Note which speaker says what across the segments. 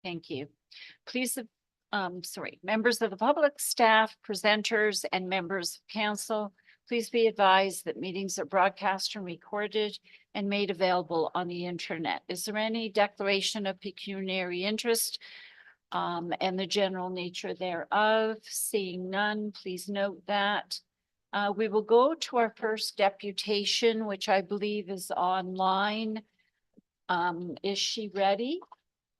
Speaker 1: Thank you. Please, members of the public, staff, presenters, and members of council, please be advised that meetings are broadcast and recorded and made available on the internet. Is there any declaration of pecuniary interest and the general nature thereof? Seeing none, please note that. We will go to our first deputation, which I believe is online. Is she ready?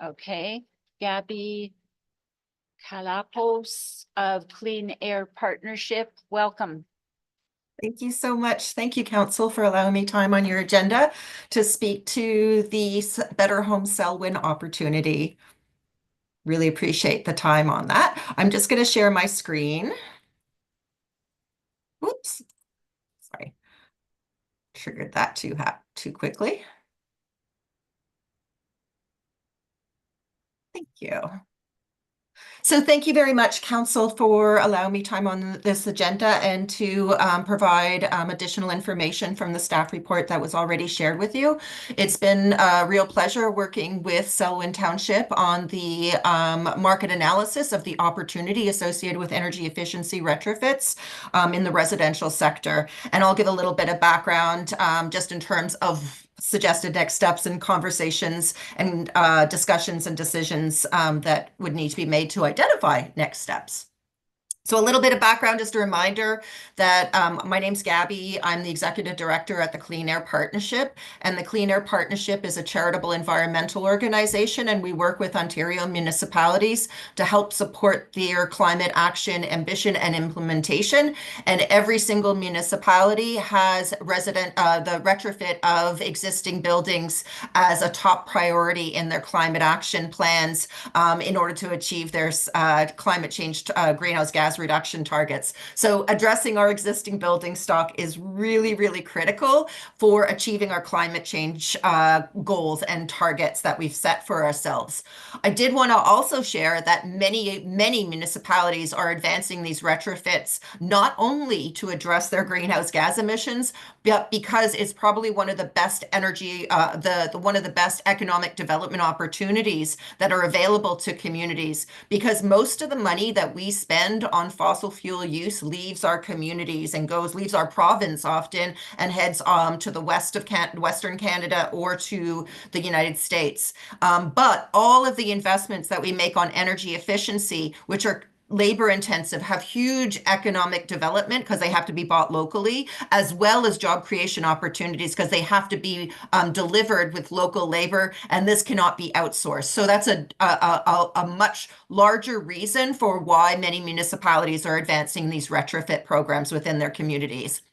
Speaker 1: Okay. Gabby Kalapos of Clean Air Partnership, welcome.
Speaker 2: Thank you so much. Thank you, Council, for allowing me time on your agenda to speak to the Better Home Selwyn opportunity. Really appreciate the time on that. I'm just going to share my screen. Oops, sorry. Triggered that too quickly. Thank you. So thank you very much, Council, for allowing me time on this agenda and to provide additional information from the staff report that was already shared with you. It's been a real pleasure working with Selwyn Township on the market analysis of the opportunity associated with energy efficiency retrofits in the residential sector. And I'll give a little bit of background just in terms of suggested next steps and conversations and discussions and decisions that would need to be made to identify next steps. So a little bit of background, just a reminder that my name's Gabby. I'm the Executive Director at the Clean Air Partnership, and the Clean Air Partnership is a charitable environmental organization, and we work with Ontario municipalities to help support their climate action, ambition, and implementation. And every single municipality has the retrofit of existing buildings as a top priority in their climate action plans in order to achieve their climate change greenhouse gas reduction targets. So addressing our existing building stock is really, really critical for achieving our climate change goals and targets that we've set for ourselves. I did want to also share that many municipalities are advancing these retrofits not only to address their greenhouse gas emissions, but because it's probably one of the best one of the best economic development opportunities that are available to communities, because most of the money that we spend on fossil fuel use leaves our communities and leaves our province often and heads to the Western Canada or to the United States. But all of the investments that we make on energy efficiency, which are labor intensive, have huge economic development because they have to be bought locally, as well as job creation opportunities because they have to be delivered with local labor, and this cannot be outsourced. So that's a much larger reason for why many municipalities are advancing these retrofit programs within their communities.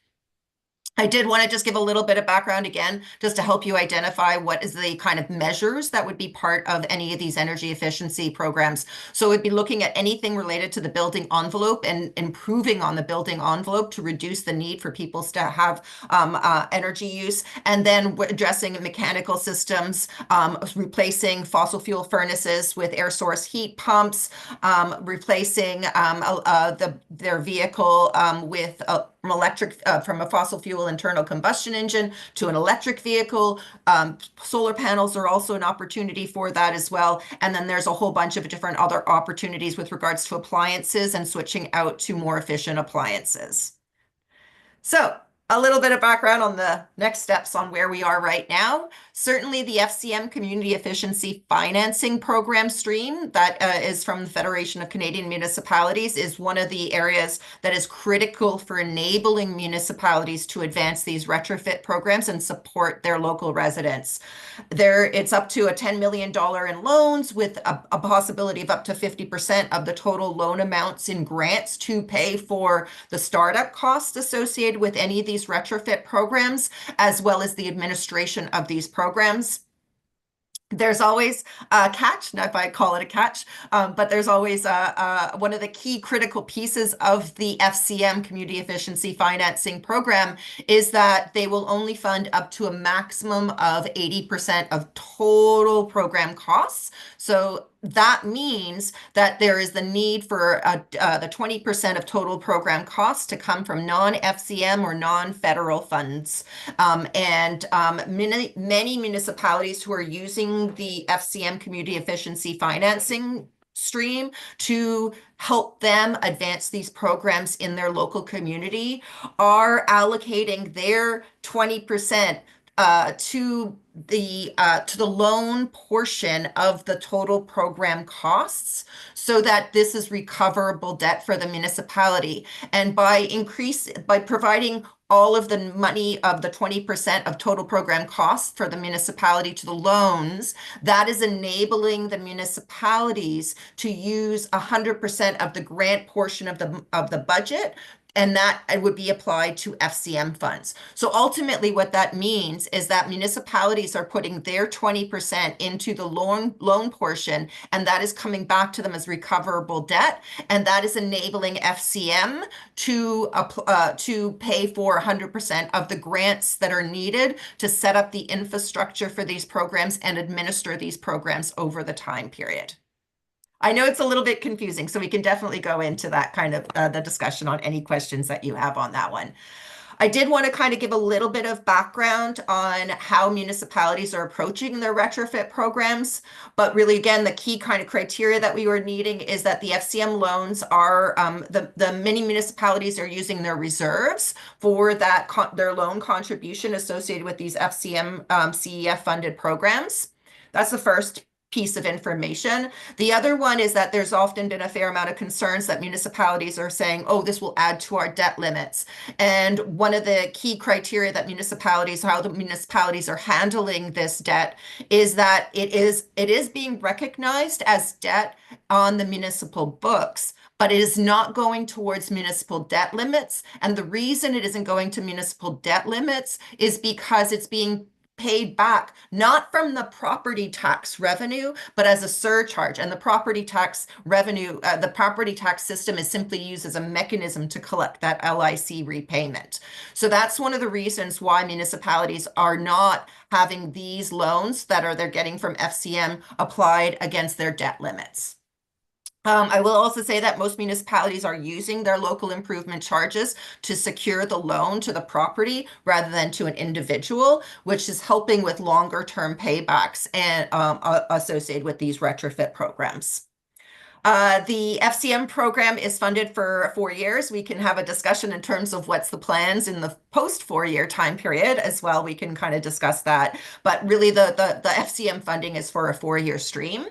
Speaker 2: I did want to just give a little bit of background again, just to help you identify what is the kind of measures that would be part of any of these energy efficiency programs. So we'd be looking at anything related to the building envelope and improving on the building envelope to reduce the need for people to have energy use, and then addressing mechanical systems, replacing fossil fuel furnaces with air source heat pumps, replacing their vehicle with from a fossil fuel internal combustion engine to an electric vehicle. Solar panels are also an opportunity for that as well. And then there's a whole bunch of different other opportunities with regards to appliances and switching out to more efficient appliances. So a little bit of background on the next steps on where we are right now. Certainly the FCM Community Efficiency Financing Program stream that is from the Federation of Canadian Municipalities is one of the areas that is critical for enabling municipalities to advance these retrofit programs and support their local residents. It's up to a $10 million in loans with a possibility of up to 50% of the total loan amounts in grants to pay for the startup costs associated with any of these retrofit programs, as well as the administration of these programs. There's always a catch, if I call it a catch, but there's always one of the key critical pieces of the FCM Community Efficiency Financing Program is that they will only fund up to a maximum of 80% of total program costs. So that means that there is the need for the 20% of total program costs to come from non-FCM or non-federal funds. Many municipalities who are using the FCM community efficiency financing stream to help them advance these programs in their local community are allocating their 20% to the loan portion of the total program costs so that this is recoverable debt for the municipality. And by providing all of the money of the 20% of total program costs for the municipality to the loans, that is enabling the municipalities to use 100% of the grant portion of the budget, and that would be applied to FCM funds. So ultimately what that means is that municipalities are putting their 20% into the loan portion, and that is coming back to them as recoverable debt, and that is enabling FCM to pay for 100% of the grants that are needed to set up the infrastructure for these programs and administer these programs over the time period. I know it's a little bit confusing, so we can definitely go into that kind of the discussion on any questions that you have on that one. I did want to kind of give a little bit of background on how municipalities are approaching their retrofit programs. But really, again, the key kind of criteria that we were needing is that the FCM loans are, the many municipalities are using their reserves for that their loan contribution associated with these FCM CEF funded programs. That's the first piece of information. The other one is that there's often been a fair amount of concerns that municipalities are saying, oh, this will add to our debt limits. And one of the key criteria that how the municipalities are handling this debt is that it is being recognized as debt on the municipal books, but it is not going towards municipal debt limits. And the reason it isn't going to municipal debt limits is because it's being paid back, not from the property tax revenue, but as a surcharge. And the property tax revenue, the property tax system is simply used as a mechanism to collect that LIC repayment. So that's one of the reasons why municipalities are not having these loans that they're getting from FCM applied against their debt limits. I will also say that most municipalities are using their local improvement charges to secure the loan to the property rather than to an individual, which is helping with longer term paybacks and associated with these retrofit programs. The FCM program is funded for 4 years. We can have a discussion in terms of what's the plans in the post 4-year time period as well. We can kind of discuss that. But really the FCM funding is for a 4-year stream.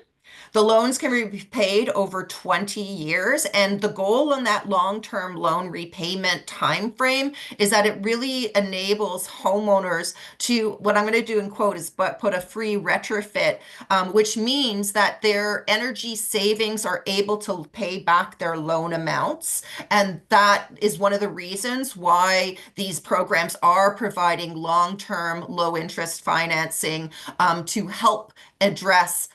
Speaker 2: The loans can be paid over 20 years, and the goal on that long-term loan repayment time frame is that it really enables homeowners to, what I'm going to do in quote is put a free retrofit, which means that their energy savings are able to pay back their loan amounts. And that is one of the reasons why these programs are providing long-term low-interest financing to help address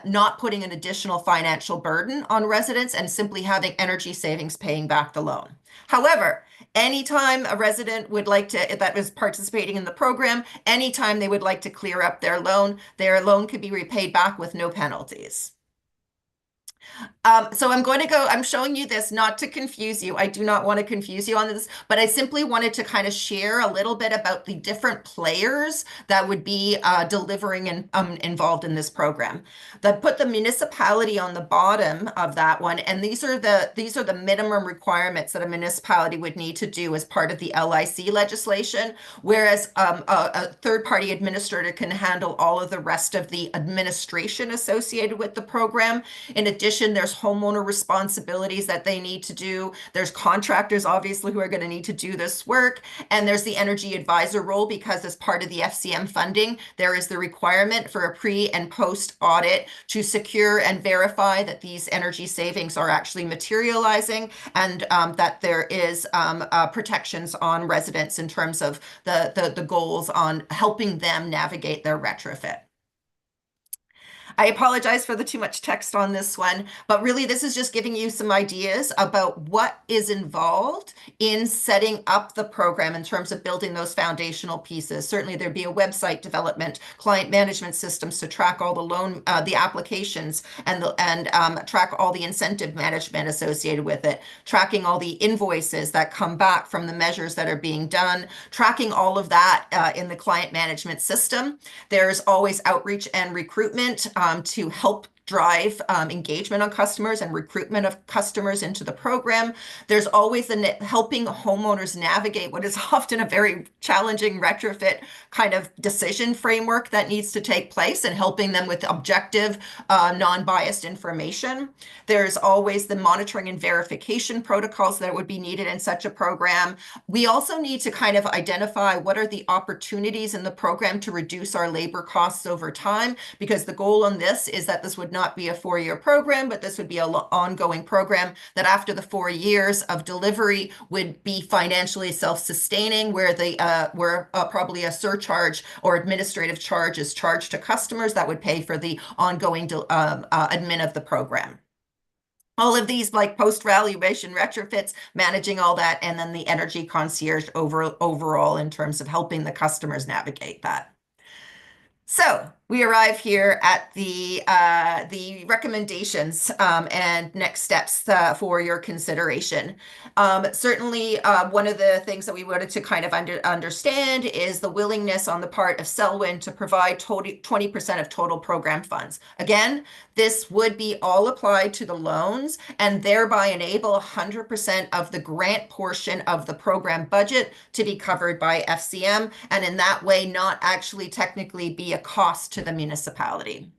Speaker 2: not putting an additional financial burden on residents and simply having energy savings paying back the loan. However, anytime a resident would like to, that was participating in the program, anytime they would like to clear up their loan could be repaid back with no penalties. So I'm showing you this not to confuse you. I do not want to confuse you on this, but I simply wanted to kind of share a little bit about the different players that would be delivering and involved in this program. That put the municipality on the bottom of that one, and these are the minimum requirements that a municipality would need to do as part of the LIC legislation, whereas a third-party administrator can handle all of the rest of the administration associated with the program. In addition, there's homeowner responsibilities that they need to do. There's contractors, obviously, who are going to need to do this work. And there's the energy advisor role, because as part of the FCM funding, there is the requirement for a pre and post audit to secure and verify that these energy savings are actually materializing, and that there is protections on residents in terms of the goals on helping them navigate their retrofit. I apologize for the too much text on this one, but really this is just giving you some ideas about what is involved in setting up the program in terms of building those foundational pieces. Certainly there'd be a website development, client management systems to track all the loan, the applications and track all the incentive management associated with it, tracking all the invoices that come back from the measures that are being done, tracking all of that in the client management system. There's always outreach and recruitment to help drive engagement on customers and recruitment of customers into the program. There's always the helping homeowners navigate what is often a very challenging retrofit kind of decision framework that needs to take place and helping them with objective, non-biased information. There's always the monitoring and verification protocols that would be needed in such a program. We also need to kind of identify what are the opportunities in the program to reduce our labor costs over time, because the goal on this is that this would not be a 4-year program, but this would be an ongoing program that after the 4 years of delivery would be financially self-sustaining, where probably a surcharge or administrative charge is charged to customers that would pay for the ongoing admin of the program. All of these like post-valuation retrofits, managing all that, and then the energy concierge overall in terms of helping the customers navigate that. So we arrive here at the recommendations and next steps for your consideration. Certainly, one of the things that we wanted to kind of understand is the willingness on the part of Selwyn to provide 20% of total program funds. Again, this would be all applied to the loans and thereby enable 100% of the grant portion of the program budget to be covered by FCM, and in that way not actually technically be a cost to the municipality.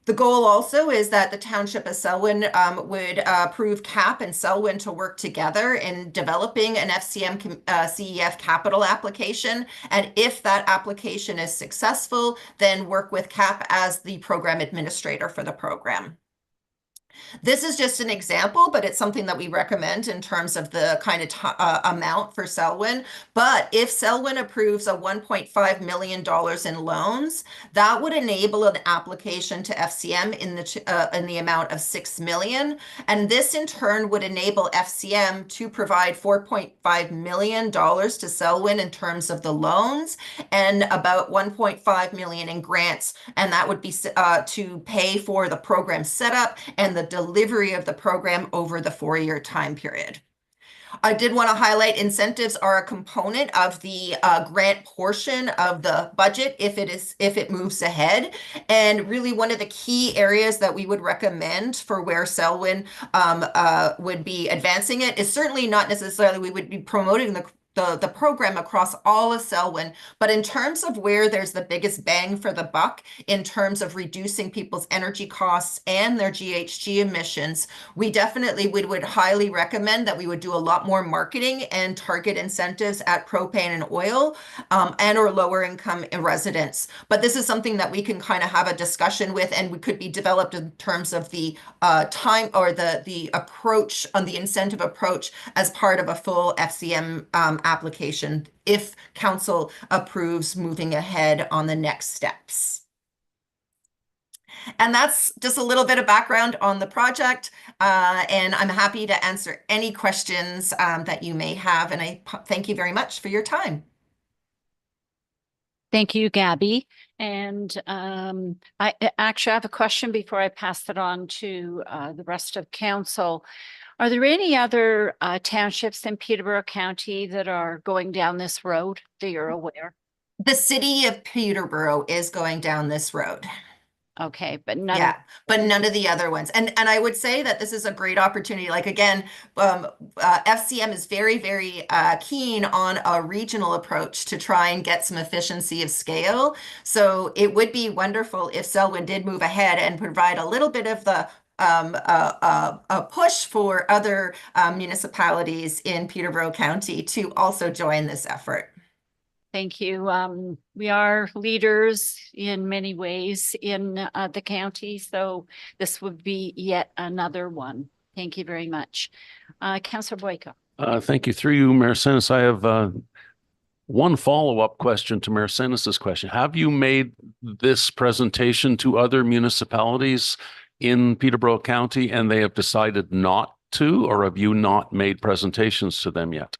Speaker 2: The goal also is that the Township of Selwyn would approve CAP and Selwyn to work together in developing an FCM CEF capital application. And if that application is successful, then work with CAP as the program administrator for the program. This is just an example, but it's something that we recommend in terms of the kind of amount for Selwyn. But if Selwyn approves a $1.5 million in loans, that would enable an application to FCM in the amount of $6 million. And this in turn would enable FCM to provide $4.5 million to Selwyn in terms of the loans and about $1.5 million in grants. And that would be to pay for the program setup and the delivery of the program over the 4-year time period. I did want to highlight incentives are a component of the grant portion of the budget if it moves ahead. And really one of the key areas that we would recommend for where Selwyn would be advancing it is certainly not necessarily we would be promoting the program across all of Selwyn, but in terms of where there's the biggest bang for the buck in terms of reducing people's energy costs and their GHG emissions, we definitely would highly recommend that we would do a lot more marketing and target incentives at propane and oil and or lower income residents. But this is something that we can kind of have a discussion with, and we could be developed in terms of the time or the approach on the incentive approach as part of a full FCM application if council approves moving ahead on the next steps. And that's just a little bit of background on the project, and I'm happy to answer any questions that you may have, and I thank you very much for your time.
Speaker 1: Thank you, Gabby. And I actually have a question before I pass it on to the rest of council. Are there any other townships in Peterborough County that are going down this road that you're aware?
Speaker 2: The city of Peterborough is going down this road.
Speaker 1: Okay, but none.
Speaker 2: Yeah, but none of the other ones. And I would say that this is a great opportunity. Like again, FCM is very, very keen on a regional approach to try and get some efficiency of scale. So it would be wonderful if Selwyn did move ahead and provide a little bit of the a push for other municipalities in Peterborough County to also join this effort.
Speaker 1: Thank you. We are leaders in many ways in the county, so this would be yet another one. Thank you very much. Councillor Boyko.
Speaker 3: Thank you. Through you, Mayor Sennis, I have One follow-up question to Mayor Senes's question. Have you made this presentation to other municipalities in Peterborough County and they have decided not to, or have you not made presentations to them yet?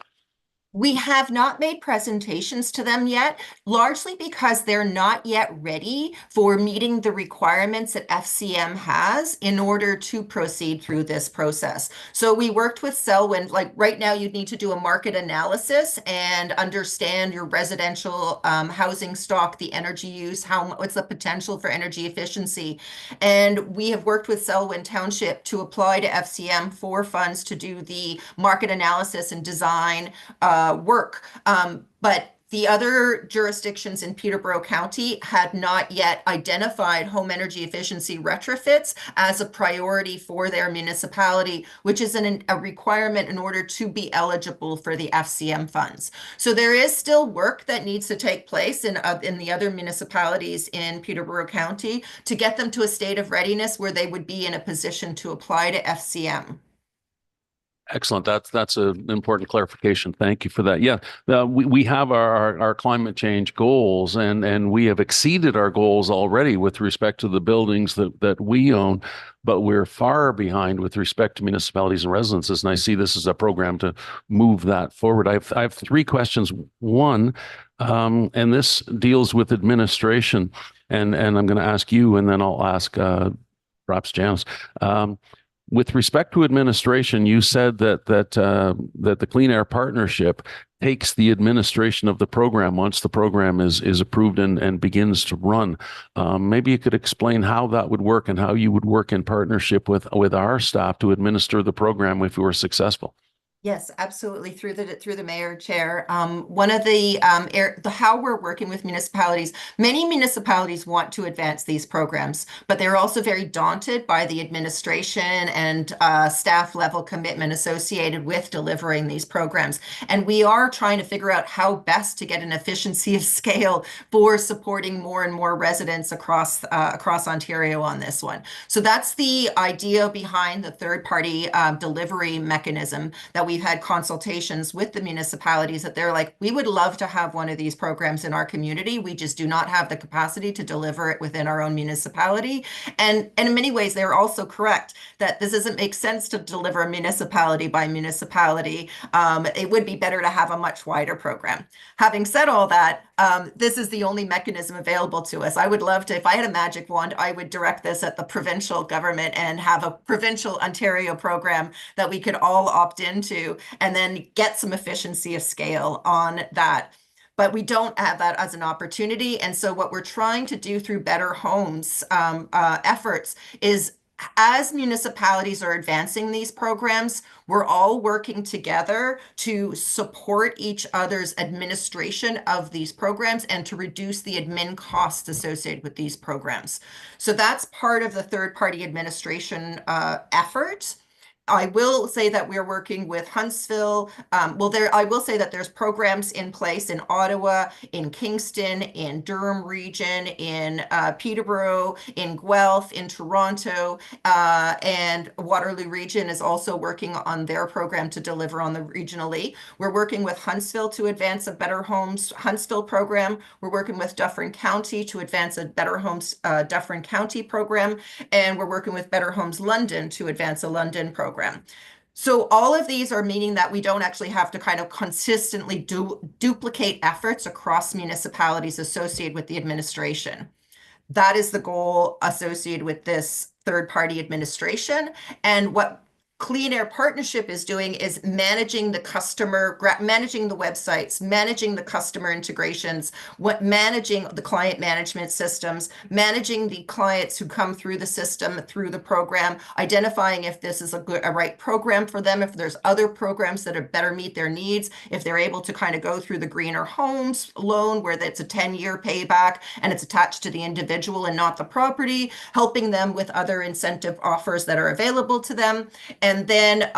Speaker 2: We have not made presentations to them yet, largely because they're not yet ready for meeting the requirements that FCM has in order to proceed through this process. So we worked with Selwyn, like right now you'd need to do a market analysis and understand your residential housing stock, the energy use, what's the potential for energy efficiency. And we have worked with Selwyn Township to apply to FCM for funds to do the market analysis and design work. But the other jurisdictions in Peterborough County had not yet identified home energy efficiency retrofits as a priority for their municipality, which is a requirement in order to be eligible for the FCM funds. So there is still work that needs to take place in the other municipalities in Peterborough County to get them to a state of readiness where they would be in a position to apply to FCM.
Speaker 3: Excellent. That's an important clarification. Thank you for that. Yeah, we have our climate change goals, and we have exceeded our goals already with respect to the buildings that we own, but we're far behind with respect to municipalities and residences. And I see this as a program to move that forward. I have three questions. One, and this deals with administration, and I'm going to ask you, and then I'll ask perhaps Janice. With respect to administration, you said that the Clean Air Partnership takes the administration of the program once the program is approved and begins to run. Maybe you could explain how that would work and how you would work in partnership with our staff to administer the program if we were successful.
Speaker 2: Yes, absolutely. Through the mayor chair, one of the how we're working with municipalities. Many municipalities want to advance these programs, but they're also very daunted by the administration and staff level commitment associated with delivering these programs. And we are trying to figure out how best to get an efficiency of scale for supporting more and more residents across Ontario on this one. So that's the idea behind the third party delivery mechanism that we've had consultations with the municipalities that they're like, we would love to have one of these programs in our community. We just do not have the capacity to deliver it within our own municipality. And in many ways, they're also correct that this doesn't make sense to deliver municipality by municipality. It would be better to have a much wider program. Having said all that, this is the only mechanism available to us. I would love to, if I had a magic wand, I would direct this at the provincial government and have a provincial Ontario program that we could all opt into and then get some efficiency of scale on that. But we don't have that as an opportunity. And so what we're trying to do through Better Homes efforts is, as municipalities are advancing these programs, we're all working together to support each other's administration of these programs and to reduce the admin costs associated with these programs. So that's part of the third-party administration effort. I will say that we're working with Huntsville. I will say that there's programs in place in Ottawa, in Kingston, in Durham region, in Peterborough, in Guelph, in Toronto, and Waterloo region is also working on their program to deliver on the regionally. We're working with Huntsville to advance a Better Homes Huntsville program. We're working with Dufferin County to advance a Better Homes Dufferin County program. And we're working with Better Homes London to advance a London program. So all of these are meaning that we don't actually have to kind of consistently duplicate efforts across municipalities associated with the administration. That is the goal associated with this third-party administration. And what Clean Air Partnership is doing is managing the customer, managing the websites, managing the customer integrations, managing the client management systems, managing the clients who come through the system, through the program, identifying if this is a right program for them, if there's other programs that are better meet their needs, if they're able to kind of go through the Greener Homes loan where it's a 10-year payback and it's attached to the individual and not the property, helping them with other incentive offers that are available to them. And then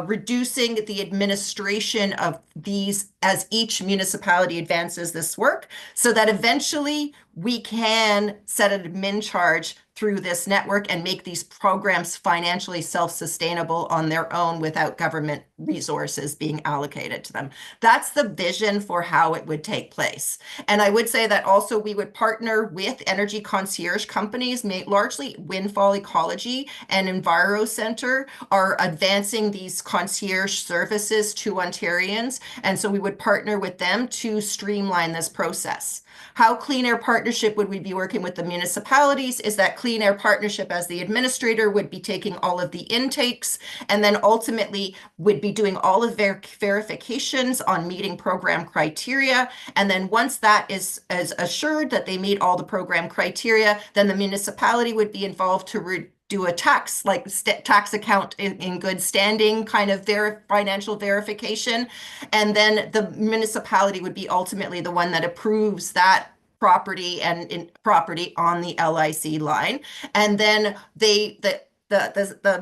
Speaker 2: reducing the administration of these as each municipality advances this work so that eventually we can set an admin charge through this network and make these programs financially self-sustainable on their own without government resources being allocated to them. That's the vision for how it would take place. And I would say that also we would partner with energy concierge companies, largely Windfall Ecology and Enviro Center are advancing these concierge services to Ontarians. And so we would partner with them to streamline this process. How Clean Air Partnership would we be working with the municipalities is that Clean Air Partnership as the administrator would be taking all of the intakes and then ultimately would be doing all of their verifications on meeting program criteria. And then once that is assured that they meet all the program criteria, then the municipality would be involved to do a tax, like tax account in good standing kind of financial verification. And then the municipality would be ultimately the one that approves that property and property on the LIC line. And then the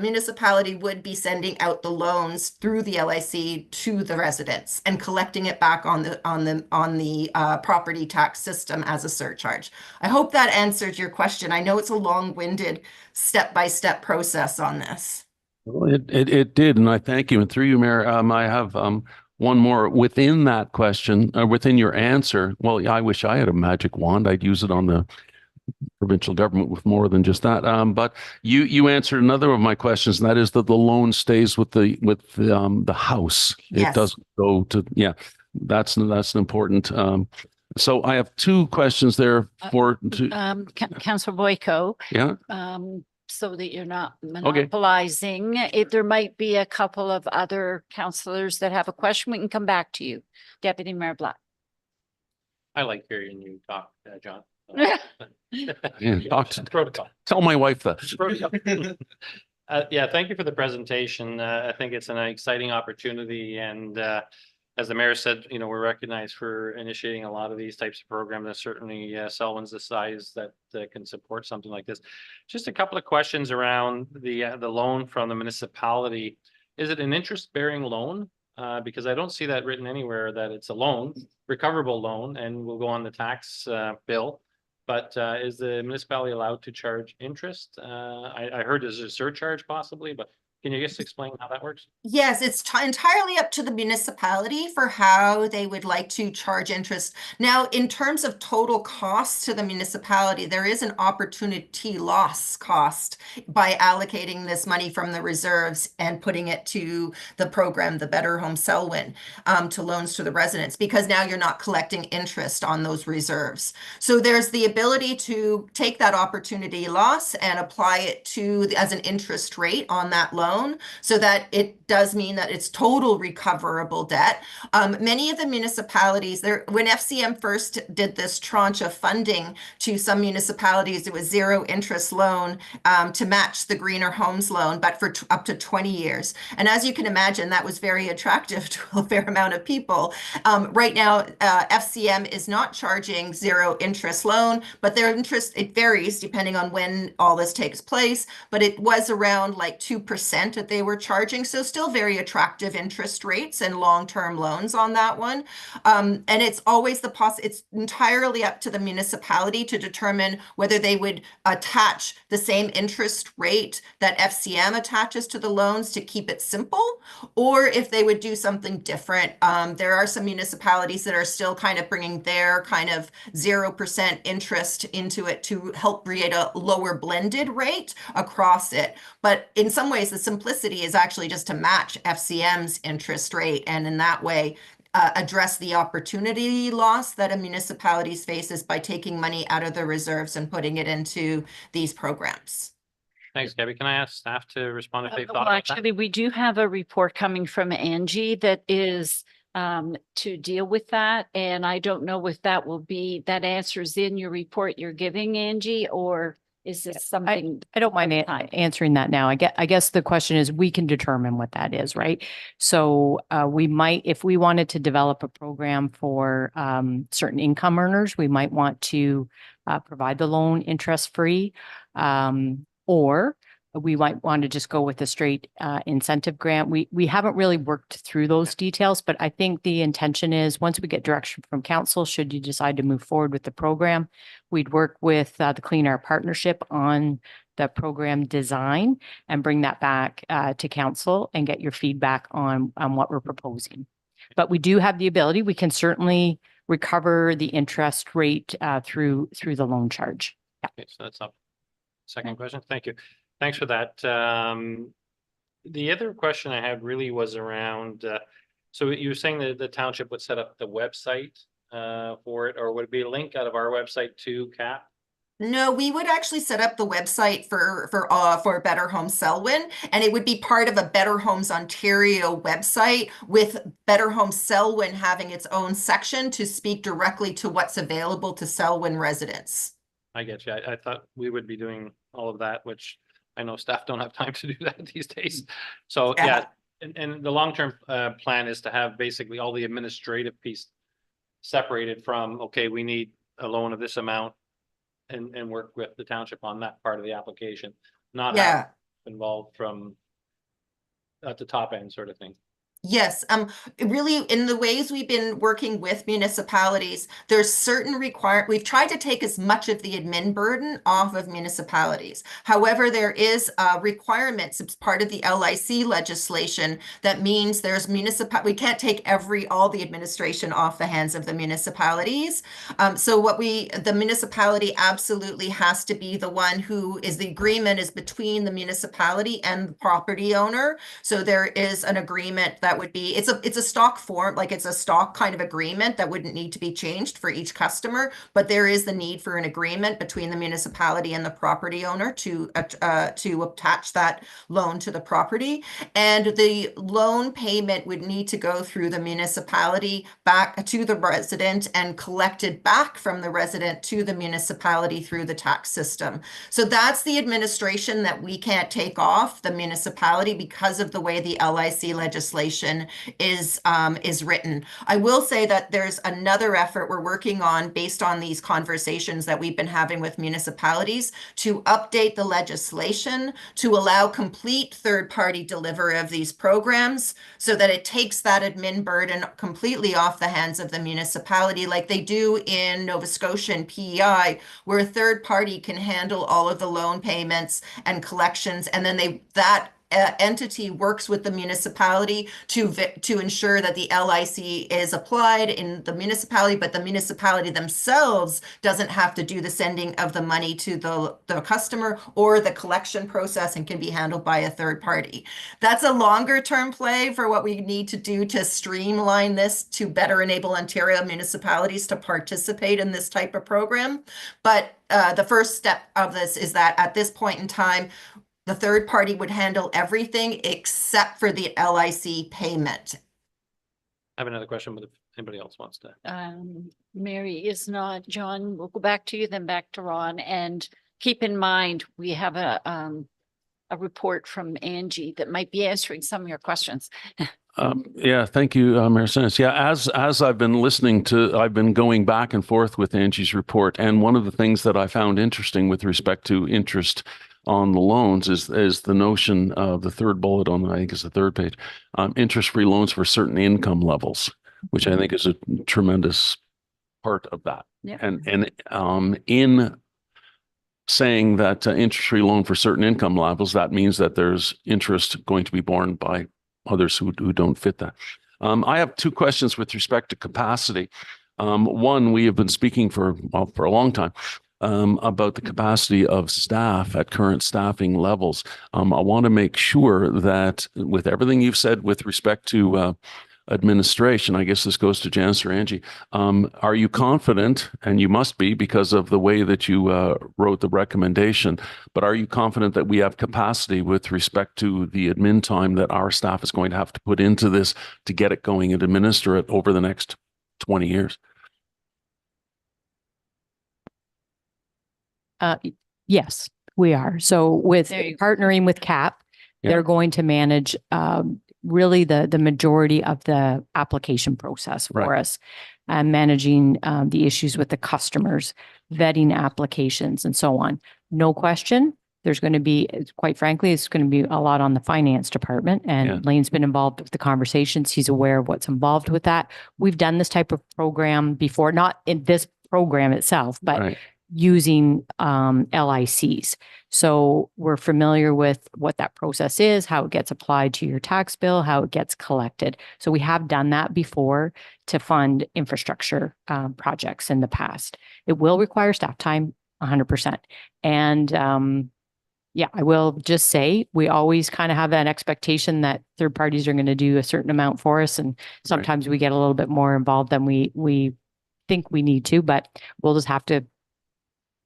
Speaker 2: municipality would be sending out the loans through the LIC to the residents and collecting it back on the property tax system as a surcharge. I hope that answered your question. I know it's a long-winded step-by-step process on this.
Speaker 3: Well, it did, and I thank you. And through you, Mayor, I have one more within that question, within your answer. Well, I wish I had a magic wand. I'd use it on the provincial government with more than just that. But you answered another of my questions, and that is that the loan stays with the house.
Speaker 2: Yes.
Speaker 3: It doesn't go to, yeah, that's an important. So I have two questions there
Speaker 1: Councillor Boyko.
Speaker 3: Yeah.
Speaker 1: So that you're not monopolizing. If there might be a couple of other councillors that have a question, we can come back to you. Deputy Mayor Black.
Speaker 4: I like hearing you talk, John.
Speaker 3: Yeah,
Speaker 4: Protocol.
Speaker 3: tell my wife that.
Speaker 4: Protocol. Yeah, thank you for the presentation. I think it's an exciting opportunity, and as the mayor said, you know, we're recognized for initiating a lot of these types of programs. And certainly Selwyn's the size that can support something like this. Just a couple of questions around the loan from the municipality. Is it an interest-bearing loan? Because I don't see that written anywhere that it's a loan, recoverable loan, and will go on the tax bill. But is the municipality allowed to charge interest? I heard there's a surcharge possibly, but can you just explain how that works?
Speaker 2: Yes, it's entirely up to the municipality for how they would like to charge interest. Now, in terms of total costs to the municipality, there is an opportunity loss cost by allocating this money from the reserves and putting it to the program, the Better Home Selwyn, to loans to the residents, because now you're not collecting interest on those reserves. So there's the ability to take that opportunity loss and apply it as an interest rate on that loan, so that it does mean that it's total recoverable debt. Many of the municipalities, when FCM first did this tranche of funding to some municipalities, it was zero interest loan to match the Greener Homes loan, but for up to 20 years. And as you can imagine, that was very attractive to a fair amount of people. Right now, FCM is not charging zero interest loan, but their interest, it varies depending on when all this takes place, but it was around like 2% that they were charging. So still very attractive interest rates and long-term loans on that one. And it's always it's entirely up to the municipality to determine whether they would attach the same interest rate that FCM attaches to the loans to keep it simple, or if they would do something different. There are some municipalities that are still kind of bringing their kind of 0% interest into it to help create a lower blended rate across it. But in some ways, the simplicity is actually just to match FCM's interest rate, and in that way address the opportunity loss that a municipality faces by taking money out of the reserves and putting it into these programs.
Speaker 4: Thanks, Gabby. Can I ask staff to respond if they've thought
Speaker 1: Well,
Speaker 4: about that?
Speaker 1: actually, we do have a report coming from Angie that is to deal with that. And I don't know if that will be, that answers in your report you're giving, Angie, or is this something?
Speaker 5: I don't mind answering that now. I guess the question is, we can determine what that is, right? So we might, if we wanted to develop a program for certain income earners, we might want to provide the loan interest-free, or we might want to just go with a straight incentive grant. We haven't really worked through those details, but I think the intention is once we get direction from council, should you decide to move forward with the program, we'd work with the Clean Air Partnership on the program design and bring that back to council and get your feedback on what we're proposing. But we do have the ability, we can certainly recover the interest rate through the loan charge.
Speaker 4: Okay, so that's up. Second question. Thank you. Thanks for that. The other question I had really was around, so you were saying that the township would set up the website for it, or would it be a link out of our website to CAP?
Speaker 2: No, we would actually set up the website for Better Homes Selwyn, and it would be part of a Better Homes Ontario website with Better Homes Selwyn having its own section to speak directly to what's available to Selwyn residents.
Speaker 4: I get you. I thought we would be doing all of that, which I know staff don't have time to do that these days. So yeah, and the long-term plan is to have basically all the administrative piece separated from, okay, we need a loan of this amount and work with the township on that part of the application, not have involved from at the top end sort of thing.
Speaker 2: Yes, really in the ways we've been working with municipalities, there's certain we've tried to take as much of the admin burden off of municipalities. However, there is requirements, it's part of the LIC legislation that means there's we can't take all the administration off the hands of the municipalities. So the municipality absolutely has to be the one who is the agreement is between the municipality and the property owner. So there is an agreement that would be, it's a stock form, like it's a stock kind of agreement that wouldn't need to be changed for each customer, but there is the need for an agreement between the municipality and the property owner to attach that loan to the property. And the loan payment would need to go through the municipality back to the resident and collected back from the resident to the municipality through the tax system. So that's the administration that we can't take off the municipality because of the way the LIC legislation is written. I will say that there's another effort we're working on based on these conversations that we've been having with municipalities to update the legislation to allow complete third-party delivery of these programs so that it takes that admin burden completely off the hands of the municipality like they do in Nova Scotia and PEI, where a third party can handle all of the loan payments and collections, and then that entity works with the municipality to ensure that the LIC is applied in the municipality, but the municipality themselves doesn't have to do the sending of the money to the customer or the collection process and can be handled by a third party. That's a longer term play for what we need to do to streamline this to better enable Ontario municipalities to participate in this type of program. But the first step of this is that at this point in time, the third party would handle everything except for the LIC payment.
Speaker 4: I have another question, but if anybody else wants to.
Speaker 1: Mary is not. John, we'll go back to you, then back to Ron. And keep in mind, we have a report from Angie that might be answering some of your questions.
Speaker 3: Yeah, thank you, Mayor Sinis. Yeah, as I've been I've been going back and forth with Angie's report. And one of the things that I found interesting with respect to interest on the loans is the notion of the third bullet on, I think it's the third page, interest-free loans for certain income levels, which I think is a tremendous part of that.
Speaker 1: Yeah.
Speaker 3: And in saying that interest-free loan for certain income levels, that means that there's interest going to be borne by others who don't fit that. I have two questions with respect to capacity. One, we have been speaking for a long time about the capacity of staff at current staffing levels. I want to make sure that with everything you've said with respect to administration, I guess this goes to Janice or Angie, are you confident, and you must be because of the way that you wrote the recommendation, but are you confident that we have capacity with respect to the admin time that our staff is going to have to put into this to get it going and administer it over the next 20 years?
Speaker 5: Yes, we are. So with
Speaker 1: There you go.
Speaker 5: partnering with CAP,
Speaker 3: Yeah.
Speaker 5: they're going to manage really the majority of the application process for
Speaker 3: Right.
Speaker 5: us, managing the issues with the customers, vetting applications and so on. No question, There's going to be, quite frankly, it's going to be a lot on the finance department, and
Speaker 3: Yeah.
Speaker 5: Lane's been involved with the conversations. He's aware of what's involved with that. We've done this type of program before, not in this program itself, but
Speaker 3: Right.
Speaker 5: using LICs. So we're familiar with what that process is, how it gets applied to your tax bill, how it gets collected. So we have done that before to fund infrastructure projects in the past. It will require staff time, 100%. And yeah, I will just say, we always kind of have an expectation that third parties are going to do a certain amount for us. And sometimes we get a little bit more involved than we think we need to, but we'll just have to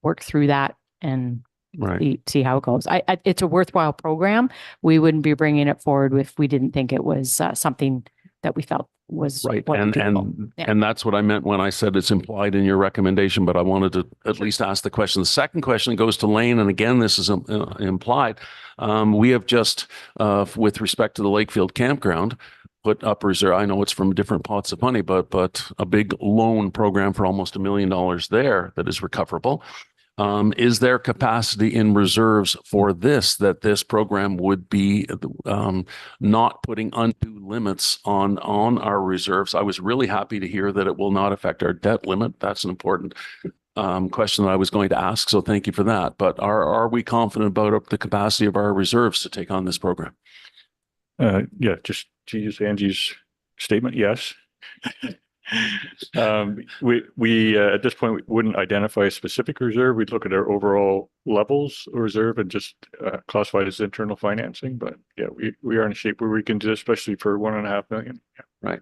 Speaker 5: work through that and
Speaker 3: Right.
Speaker 5: see how it goes. It's a worthwhile program. We wouldn't be bringing it forward if we didn't think it was something that we felt was
Speaker 3: Right.
Speaker 5: what
Speaker 3: And
Speaker 5: people- yeah.
Speaker 3: and that's what I meant when I said it's implied in your recommendation, but I wanted to at least ask the question. The second question goes to Lane, and again, this is implied. We have just, with respect to the Lakefield campground, put up reserve. I know it's from different pots of money, but a big loan program for almost $1 million there that is recoverable. Is there capacity in reserves for that this program would be not putting undue limits on our reserves? I was really happy to hear that it will not affect our debt limit. That's an important question that I was going to ask. So thank you for that. But are we confident about the capacity of our reserves to take on this program?
Speaker 6: Yeah, just to use Angie's statement, yes. We at this point, we wouldn't identify a specific reserve. We'd look at our overall levels of reserve and just classify it as internal financing. But yeah, we are in a shape where we can do, especially for $1.5 million. Yeah.
Speaker 3: Right.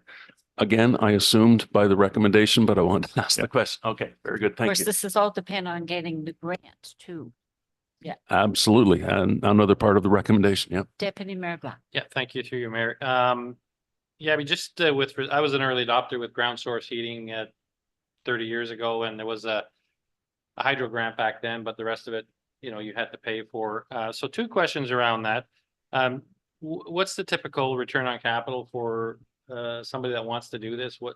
Speaker 3: Again, I assumed by the recommendation, but I wanted to ask the question. Okay, very good.
Speaker 1: Of
Speaker 3: Thank
Speaker 1: course,
Speaker 3: you.
Speaker 1: this is all depend on getting the grant too.
Speaker 3: Absolutely. And another part of the recommendation. Yeah.
Speaker 1: Deputy Mayor Blanc.
Speaker 4: Yeah, thank you through your mayor. Yeah, I mean, just I was an early adopter with ground source heating 30 years ago, and there was a hydro grant back then, but the rest of it, you had to pay for. So two questions around that. What's the typical return on capital for somebody that wants to do this? What,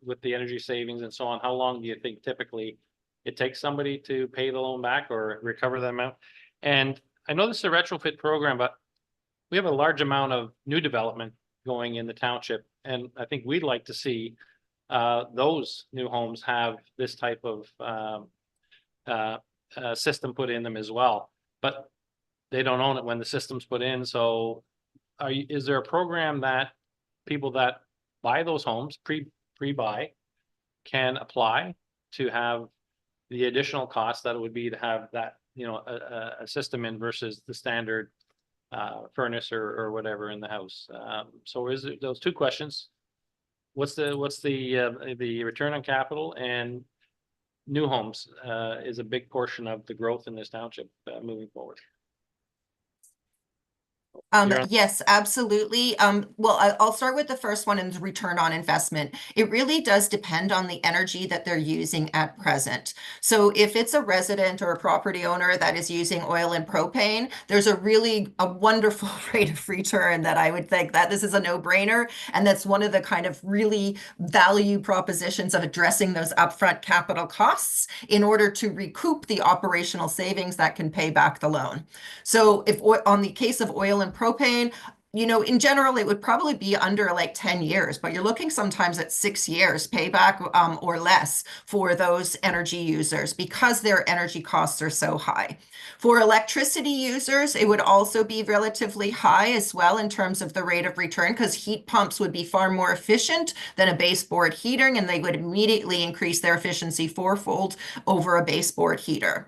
Speaker 4: with the energy savings and so on, how long do you think typically it takes somebody to pay the loan back or recover the amount? And I know this is a retrofit program, but we have a large amount of new development going in the township. And I think we'd like to see those new homes have this type of system put in them as well. But they don't own it when the system's put in. So is there a program that people that buy those homes, pre-buy, can apply to have the additional cost that it would be to have that, a system in versus the standard furnace or whatever in the house? So is it those two questions? What's the return on capital, and new homes is a big portion of the growth in this township moving forward. You're on.
Speaker 2: Yes, absolutely. Well, I'll start with the first one, and the return on investment. It really does depend on the energy that they're using at present. So if it's a resident or a property owner that is using oil and propane, there's a wonderful rate of return that I would think that this is a no-brainer. And that's one of the kind of really value propositions of addressing those upfront capital costs in order to recoup the operational savings that can pay back the loan. So if on the case of oil and propane, in general, it would probably be under like 10 years, but you're looking sometimes at 6 years payback or less for those energy users because their energy costs are so high. For electricity users, it would also be relatively high as well in terms of the rate of return, because heat pumps would be far more efficient than a baseboard heater, and they would immediately increase their efficiency fourfold over a baseboard heater.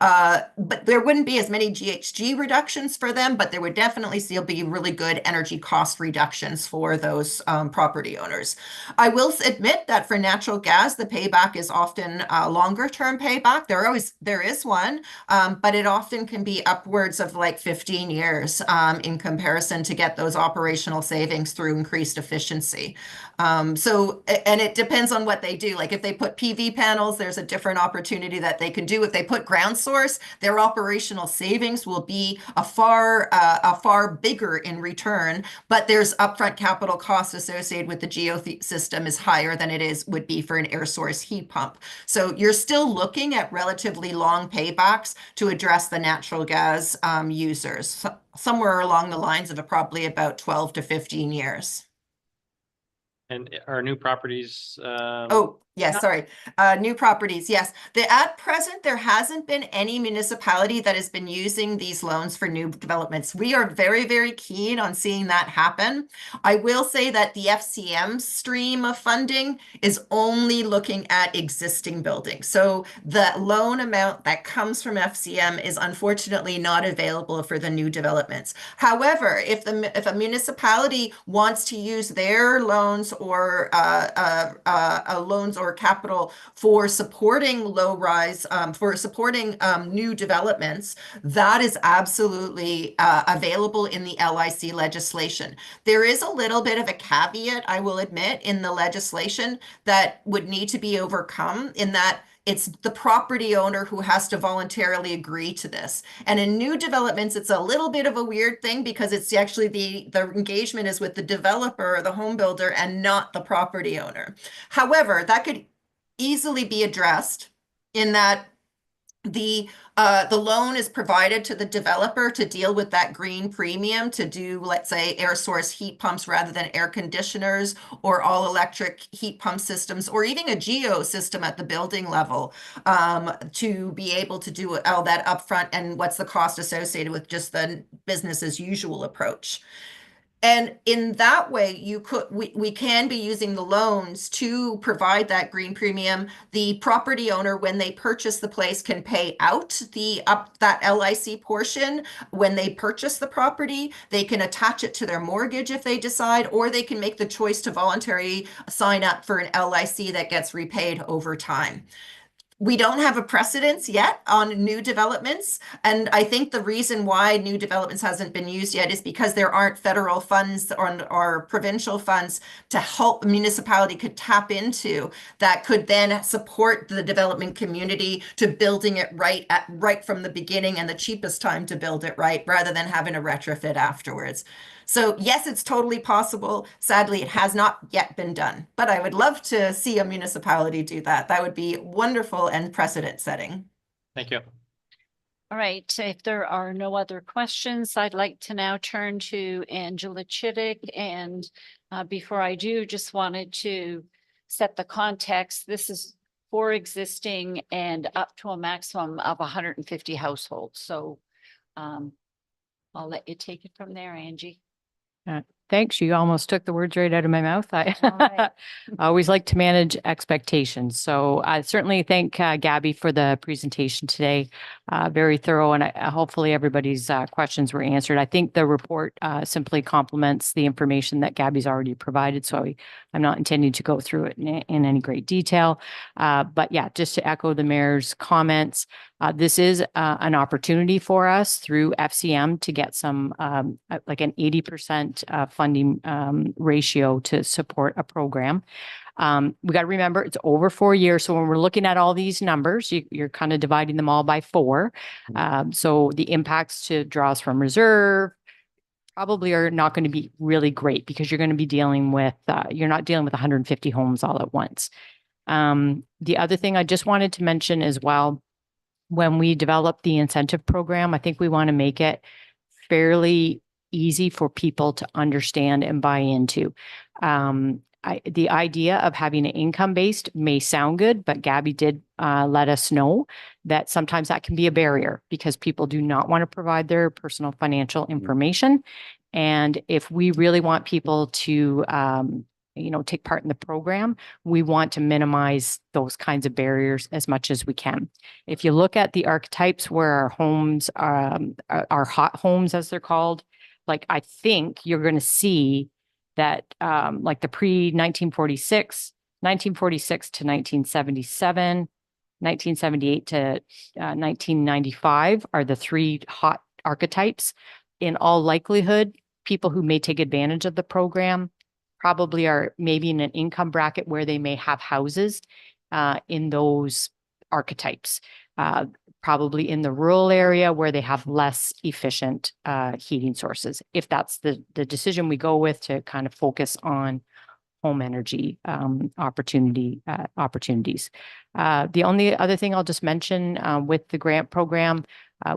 Speaker 2: But there wouldn't be as many GHG reductions for them, but there would definitely still be really good energy cost reductions for those property owners. I will admit that for natural gas, the payback is often a longer term payback. There is one, but it often can be upwards of like 15 years in comparison to get those operational savings through increased efficiency. And it depends on what they do. Like if they put PV panels, there's a different opportunity that they can do. If they put ground source, their operational savings will be a far bigger in return, but there's upfront capital costs associated with the system is higher than would be for an air source heat pump. So you're still looking at relatively long paybacks to address the natural gas users, somewhere along the lines of probably about 12 to 15 years.
Speaker 4: And our new properties,
Speaker 2: Oh, yes, sorry. New properties, yes. At present, there hasn't been any municipality that has been using these loans for new developments. We are very, very keen on seeing that happen. I will say that the FCM stream of funding is only looking at existing buildings. So the loan amount that comes from FCM is unfortunately not available for the new developments. However, if a municipality wants to use their loans or loans or capital for supporting low-rise, for supporting new developments, that is absolutely available in the LIC legislation. There is a little bit of a caveat, I will admit, in the legislation that would need to be overcome, in that it's the property owner who has to voluntarily agree to this. And in new developments, it's a little bit of a weird thing because it's actually the engagement is with the developer or the home builder and not the property owner. However, that could easily be addressed in that the loan is provided to the developer to deal with that green premium to do, let's say, air source heat pumps rather than air conditioners or all electric heat pump systems, or even a geo system at the building level, to be able to do all that upfront, and what's the cost associated with just the business as usual approach. And in that way, we can be using the loans to provide that green premium. The property owner, when they purchase the place, can pay out that LIC portion when they purchase the property. They can attach it to their mortgage if they decide, or they can make the choice to voluntarily sign up for an LIC that gets repaid over time. We don't have a precedence yet on new developments. And I think the reason why new developments hasn't been used yet is because there aren't federal funds or provincial funds to help a municipality could tap into that could then support the development community to building it right from the beginning and the cheapest time to build it right, rather than having a retrofit afterwards. So yes, it's totally possible. Sadly, it has not yet been done, but I would love to see a municipality do that. That would be wonderful and precedent setting.
Speaker 4: thank you.
Speaker 1: All right, if there are no other questions, I'd like to now turn to Angela Chittick. And before I do, just wanted to set the context. This is for existing and up to a maximum of 150 households. So I'll let you take it from there, Angie.
Speaker 5: Thanks. You almost took the words right out of my mouth.
Speaker 1: All right.
Speaker 5: I always like to manage expectations. So I certainly thank Gabby for the presentation today. Very thorough, and hopefully everybody's questions were answered. I think the report simply complements the information that Gabby's already provided. So I'm not intending to go through it in any great detail. But yeah, just to echo the mayor's comments, this is an opportunity for us through FCM to get some like an 80% funding ratio to support a program. We got to remember it's over 4 years. So when we're looking at all these numbers, you're kind of dividing them all by 4. So the impacts to draws from reserve probably are not going to be really great, because you're going to be dealing with, you're not dealing with 150 homes all at once. The other thing I just wanted to mention as well, when we develop the incentive program, I think we want to make it fairly easy for people to understand and buy into. The idea of having an income-based may sound good, but Gabby did let us know that sometimes that can be a barrier because people do not want to provide their personal financial information. And if we really want people to take part in the program, we want to minimize those kinds of barriers as much as we can. If you look at the archetypes where our homes are hot homes, as they're called, like I think you're going to see that like the pre-1946, 1946 to 1977, 1978 to 1995 are the 3 hot archetypes. In all likelihood, people who may take advantage of the program probably are maybe in an income bracket where they may have houses in those archetypes. probably in the rural area where they have less efficient heating sources. If that's the decision we go with, to kind of focus on home energy opportunities. The only other thing I'll just mention with the grant program,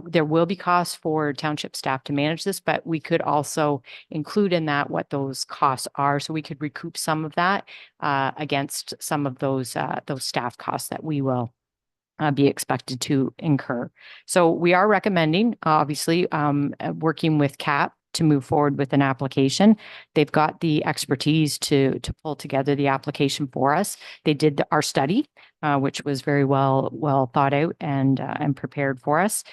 Speaker 5: there will be costs for township staff to manage this, but we could also include in that what those costs are. So we could recoup some of that against some of those staff costs that we will be expected to incur. So we are recommending, obviously, working with CAP to move forward with an application. They've got the expertise to pull together the application for us. They did our study, which was very well thought out and prepared for us.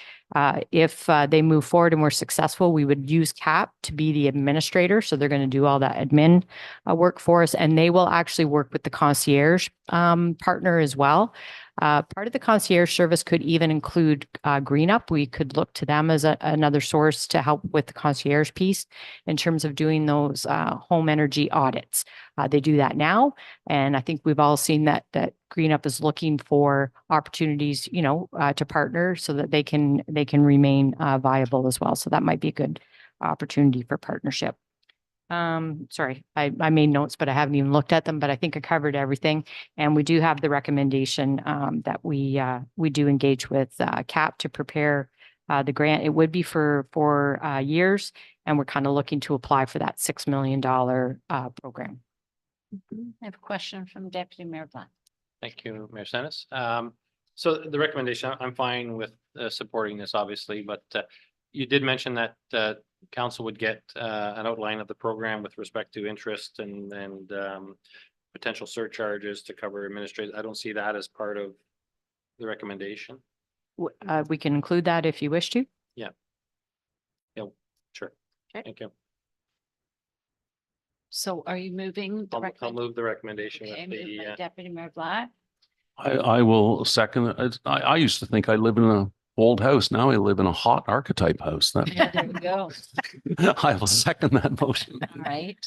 Speaker 5: If they move forward and we're successful, we would use CAP to be the administrator. So they're going to do all that admin work for us, and they will actually work with the concierge partner as well. Part of the concierge service could even include GreenUp. We could look to them as another source to help with the concierge piece in terms of doing those home energy audits. They do that now, and I think we've all seen that GreenUp is looking for opportunities, to partner so that they can remain viable as well. So that might be a good opportunity for partnership. Sorry, I made notes, but I haven't even looked at them, but I think I covered everything. And we do have the recommendation that we do engage with CAP to prepare the grant. It would be for 4 years, and we're kind of looking to apply for that $6 million program.
Speaker 1: I have a question from Deputy Mayor Black.
Speaker 4: Thank you, Mayor Senes. So the recommendation, I'm fine with supporting this, obviously, but you did mention that council would get an outline of the program with respect to interest and potential surcharges to cover administrative. I don't see that as part of the recommendation.
Speaker 5: We can include that if you wish to.
Speaker 4: Yeah, sure.
Speaker 1: Okay.
Speaker 4: Thank you.
Speaker 1: So are you moving the
Speaker 4: I'll
Speaker 1: recommendation?
Speaker 4: move the recommendation
Speaker 1: Okay,
Speaker 4: with
Speaker 1: moved by
Speaker 4: the,
Speaker 1: Deputy Mayor Black.
Speaker 3: I will second it. I used to think I live in an old house. Now I live in a hot archetype house.
Speaker 1: Yeah, there we go.
Speaker 3: I will second that motion.
Speaker 1: All right.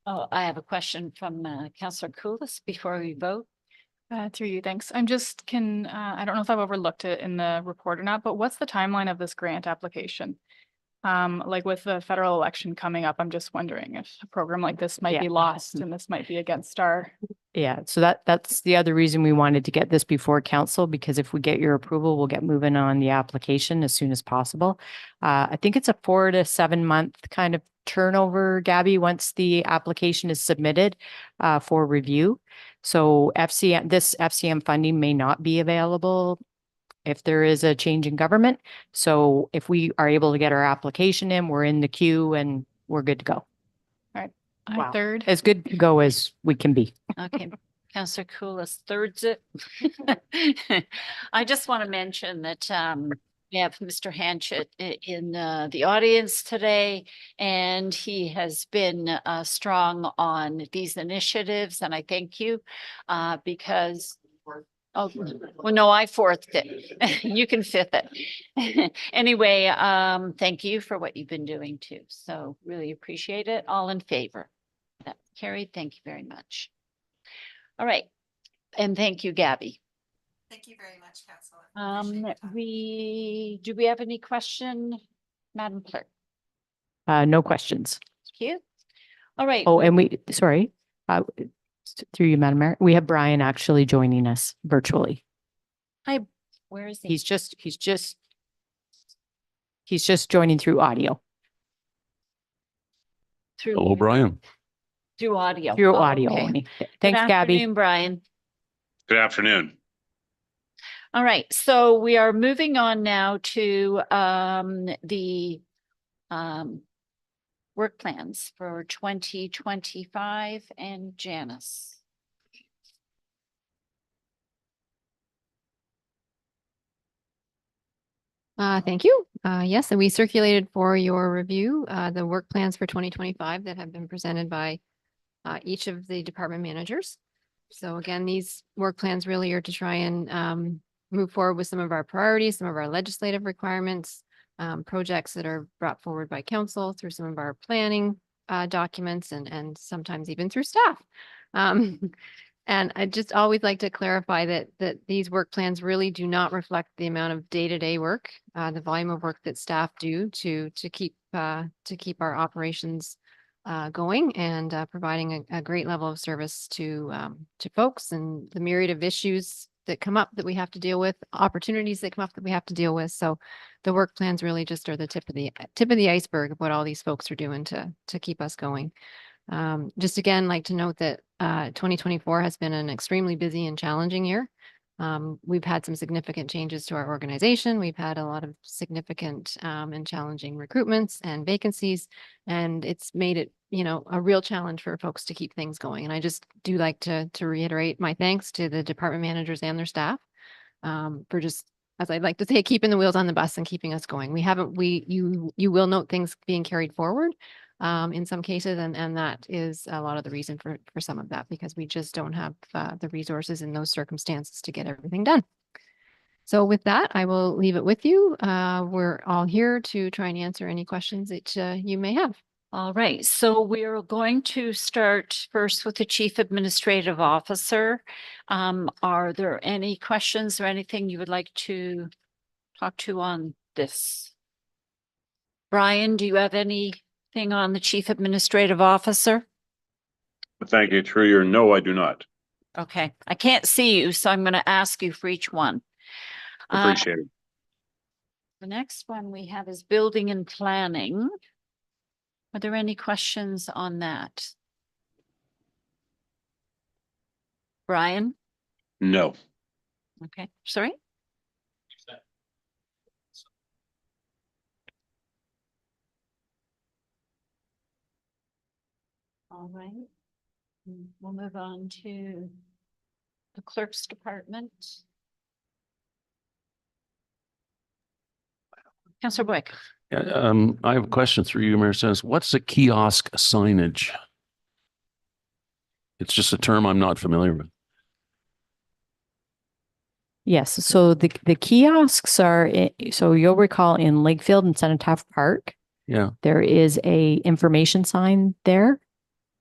Speaker 1: Oh, I have a question from Councillor Koulis before we vote.
Speaker 7: Through you, thanks. I don't know if I've overlooked it in the report or not, but what's the timeline of this grant application? Like with the federal election coming up, I'm just wondering if a program like this might be lost and this might be against our.
Speaker 5: Yeah, so that's the other reason we wanted to get this before council, because if we get your approval, we'll get moving on the application as soon as possible. I think it's a 4 to 7 month kind of turnover, Gabby, once the application is submitted for review. So this FCM funding may not be available if there is a change in government. So if we are able to get our application in, we're in the queue and we're good to go. Wow.
Speaker 7: Third.
Speaker 5: As good to go as we can be.
Speaker 1: Okay, Councillor Koulis thirds it. I just want to mention that we have Mr. Hanchett in the audience today, and he has been strong on these initiatives, and I thank you because oh, well, no, I fourthed it. You can fifth it. Anyway, thank you for what you've been doing too. So really appreciate it. All in favor? That's carried. Thank you very much. All right. And thank you, Gabby.
Speaker 2: Thank you very much, Councillor.
Speaker 1: Do we have any question, Madam Clerk?
Speaker 5: No questions.
Speaker 1: Thank you. All right.
Speaker 5: Oh, and sorry, through you, Madam Mayor, we have Brian actually joining us virtually.
Speaker 1: Where is he?
Speaker 5: He's just joining through audio.
Speaker 3: Hello, Brian.
Speaker 1: Through audio.
Speaker 5: Through
Speaker 1: Oh,
Speaker 5: audio
Speaker 1: okay.
Speaker 5: only.
Speaker 1: Good
Speaker 5: Thanks, Gabby.
Speaker 1: afternoon, Brian.
Speaker 8: Good afternoon.
Speaker 1: All right, so we are moving on now to the work plans for 2025, and Janice.
Speaker 9: Thank you. Yes, and we circulated for your review the work plans for 2025 that have been presented by each of the department managers. So again, these work plans really are to try and move forward with some of our priorities, some of our legislative requirements, projects that are brought forward by council through some of our planning documents and sometimes even through staff. And I just always like to clarify that these work plans really do not reflect the amount of day-to-day work, the volume of work that staff do to keep our operations going and providing a great level of service to folks, and the myriad of issues that come up that we have to deal with, opportunities that come up that we have to deal with. So the work plans really just are the tip of the iceberg of what all these folks are doing to keep us going. Just again, like to note that 2024 has been an extremely busy and challenging year. We've had some significant changes to our organization. We've had a lot of significant and challenging recruitments and vacancies, and it's made it, a real challenge for folks to keep things going. And I just do like to reiterate my thanks to the department managers and their staff for just, as I'd like to say, keeping the wheels on the bus and keeping us going. You will note things being carried forward in some cases, and that is a lot of the reason for some of that, because we just don't have the resources in those circumstances to get everything done. So with that, I will leave it with you. We're all here to try and answer any questions that you may have.
Speaker 1: All right, so we're going to start first with the Chief Administrative Officer. Are there any questions or anything you would like to talk to on this? Brian, do you have anything on the Chief Administrative Officer?
Speaker 8: Thank you. Through your no, I do not.
Speaker 1: Okay, I can't see you, so I'm going to ask you for each one.
Speaker 8: Appreciate it.
Speaker 1: The next one we have is Building and Planning. Are there any questions on that? Brian?
Speaker 8: No.
Speaker 1: Okay, sorry? All right. We'll move on to the Clerk's Department. Councillor Boyk.
Speaker 3: I have a question through you, Mayor. Says, what's a kiosk signage? It's just a term I'm not familiar with.
Speaker 5: Yes, so the kiosks are, so you'll recall in Lakefield and Cenotaph Park,
Speaker 3: Yeah.
Speaker 5: there is a information sign there.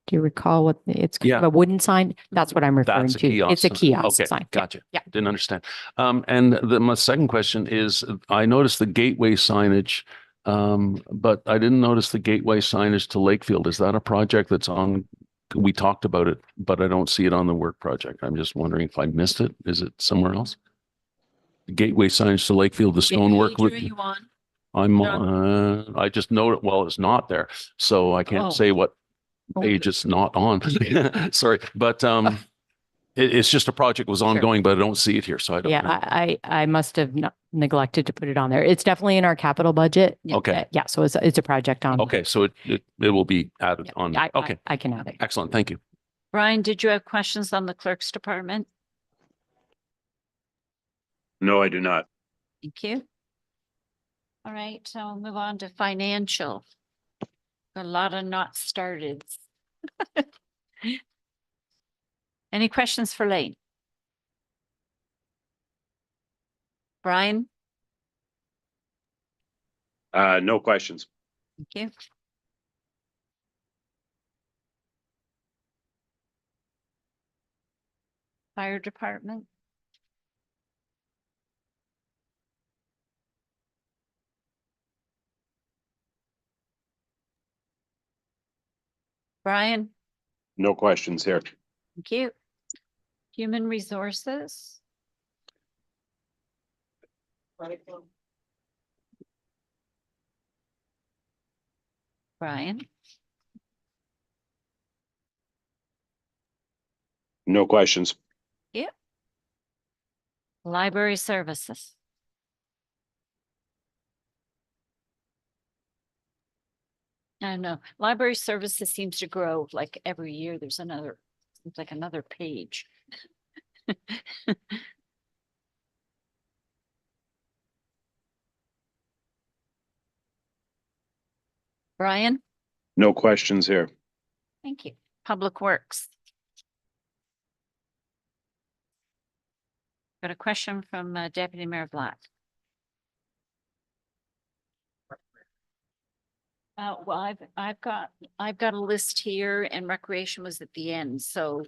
Speaker 5: Do you recall what it's kind of
Speaker 3: Yeah.
Speaker 5: a wooden sign? That's what I'm referring
Speaker 3: That's a
Speaker 5: to.
Speaker 3: kiosk.
Speaker 5: It's a kiosk
Speaker 3: Okay,
Speaker 5: sign. Yeah,
Speaker 3: gotcha.
Speaker 5: Yeah.
Speaker 3: Didn't understand. And my second question is, I noticed the gateway signage, but I didn't notice the gateway signage to Lakefield. Is that a project that's on? We talked about it, but I don't see it on the work project. I'm just wondering if I missed it. Is it somewhere else? The gateway signage to Lakefield, the
Speaker 1: What
Speaker 3: stonework.
Speaker 1: page are you on?
Speaker 3: I just know it. Well, it's not there, so I can't
Speaker 1: Oh.
Speaker 3: say what
Speaker 1: Oh.
Speaker 3: page it's not on. Sorry, but it's just a project was ongoing, but I don't see it here, so I don't know.
Speaker 5: Yeah, I must have neglected to put it on there. It's definitely in our capital budget.
Speaker 3: Okay.
Speaker 5: Yeah, so it's a project on.
Speaker 3: Okay, so it will be added
Speaker 5: Yeah,
Speaker 3: on.
Speaker 5: I-
Speaker 3: Okay,
Speaker 5: I can add it.
Speaker 3: excellent. Thank you.
Speaker 1: Brian, did you have questions on the Clerk's Department?
Speaker 8: No, I do not.
Speaker 1: Thank you. All right, so I'll move on to Financial. A lot of not started. Any questions for Lane? Brian?
Speaker 8: No questions.
Speaker 1: Thank you. Fire Department? Brian?
Speaker 8: No questions here.
Speaker 1: Thank you. Human Resources? Brian?
Speaker 8: No questions.
Speaker 1: Yeah. Library Services? I don't know. Library Services seems to grow like every year. There's another, seems like another page. Brian?
Speaker 8: No questions here.
Speaker 1: Thank you. Public Works? Got a question from Deputy Mayor Black. Well, I've got a list here, and recreation was at the end, so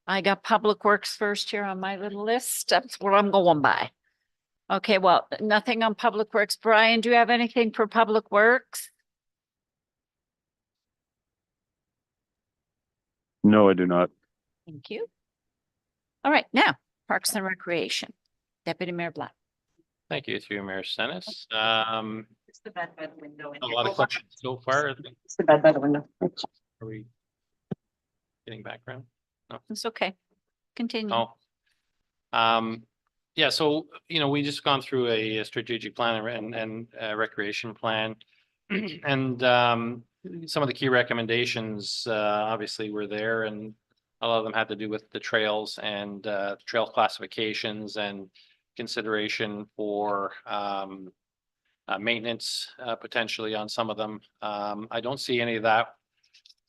Speaker 1: I got Public Works first here on my little list. That's what I'm going by. Okay, well, nothing on Public Works. Brian, do you have anything for Public Works?
Speaker 8: No, I do not.
Speaker 1: Thank you. All right, now Parks and Recreation. Deputy Mayor Black.
Speaker 4: Thank you through Mayor Senes.
Speaker 1: It's the bed by the window.
Speaker 4: A lot of questions so far. I think.
Speaker 1: It's the bed by the window.
Speaker 4: Are we getting background?
Speaker 1: It's okay. Continue.
Speaker 4: Oh. Yeah, so, we just gone through a strategic plan and recreation plan. And some of the key recommendations obviously were there, and a lot of them had to do with the trails and trail classifications and consideration for maintenance potentially on some of them. I don't see any of that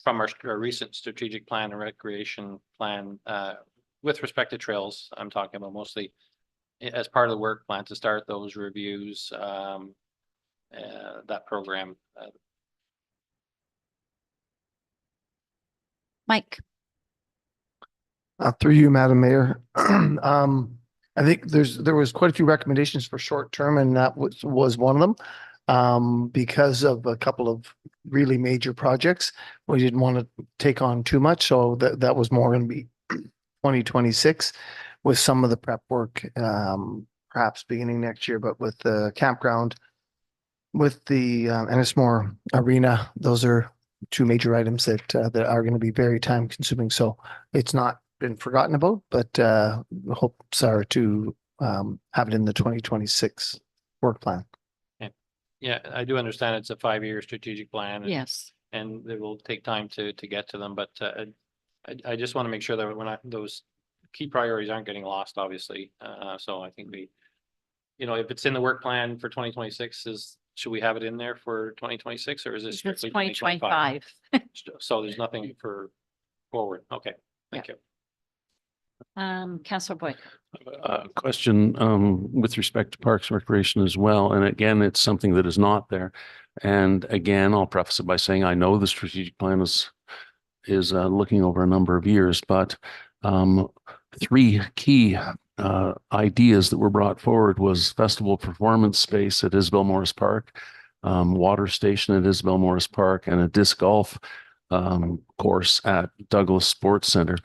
Speaker 4: from our recent strategic plan and recreation plan with respect to trails. I'm talking about mostly as part of the work plan to start those reviews, that program.
Speaker 1: Mike.
Speaker 10: Through you, Madam Mayor. I think there was quite a few recommendations for short term, and that was one of them. Because of a couple of really major projects, we didn't want to take on too much, so that was more going to be 2026 with some of the prep work, perhaps beginning next year, but with the campground, with the Ennismore Arena, those are two major items that are going to be very time consuming. So it's not been forgotten about, but hopes are to have it in the 2026 work plan.
Speaker 4: Yeah, I do understand it's a 5-year strategic plan.
Speaker 1: Yes.
Speaker 4: And it will take time to get to them, but I just want to make sure that those key priorities aren't getting lost, obviously. So I think if it's in the work plan for 2026, should we have it in there for 2026, or is this
Speaker 1: It's
Speaker 4: strictly
Speaker 1: 2025.
Speaker 4: So there's nothing for forward. Okay, thank you.
Speaker 1: Councillor Boyd.
Speaker 3: Question with respect to Parks and Recreation as well. And again, it's something that is not there. And again, I'll preface it by saying I know the strategic plan is looking over a number of years, but 3 key ideas that were brought forward was festival performance space at Isabel Morris Park, water station at Isabel Morris Park, and a disc golf course at Douglas Sports Center.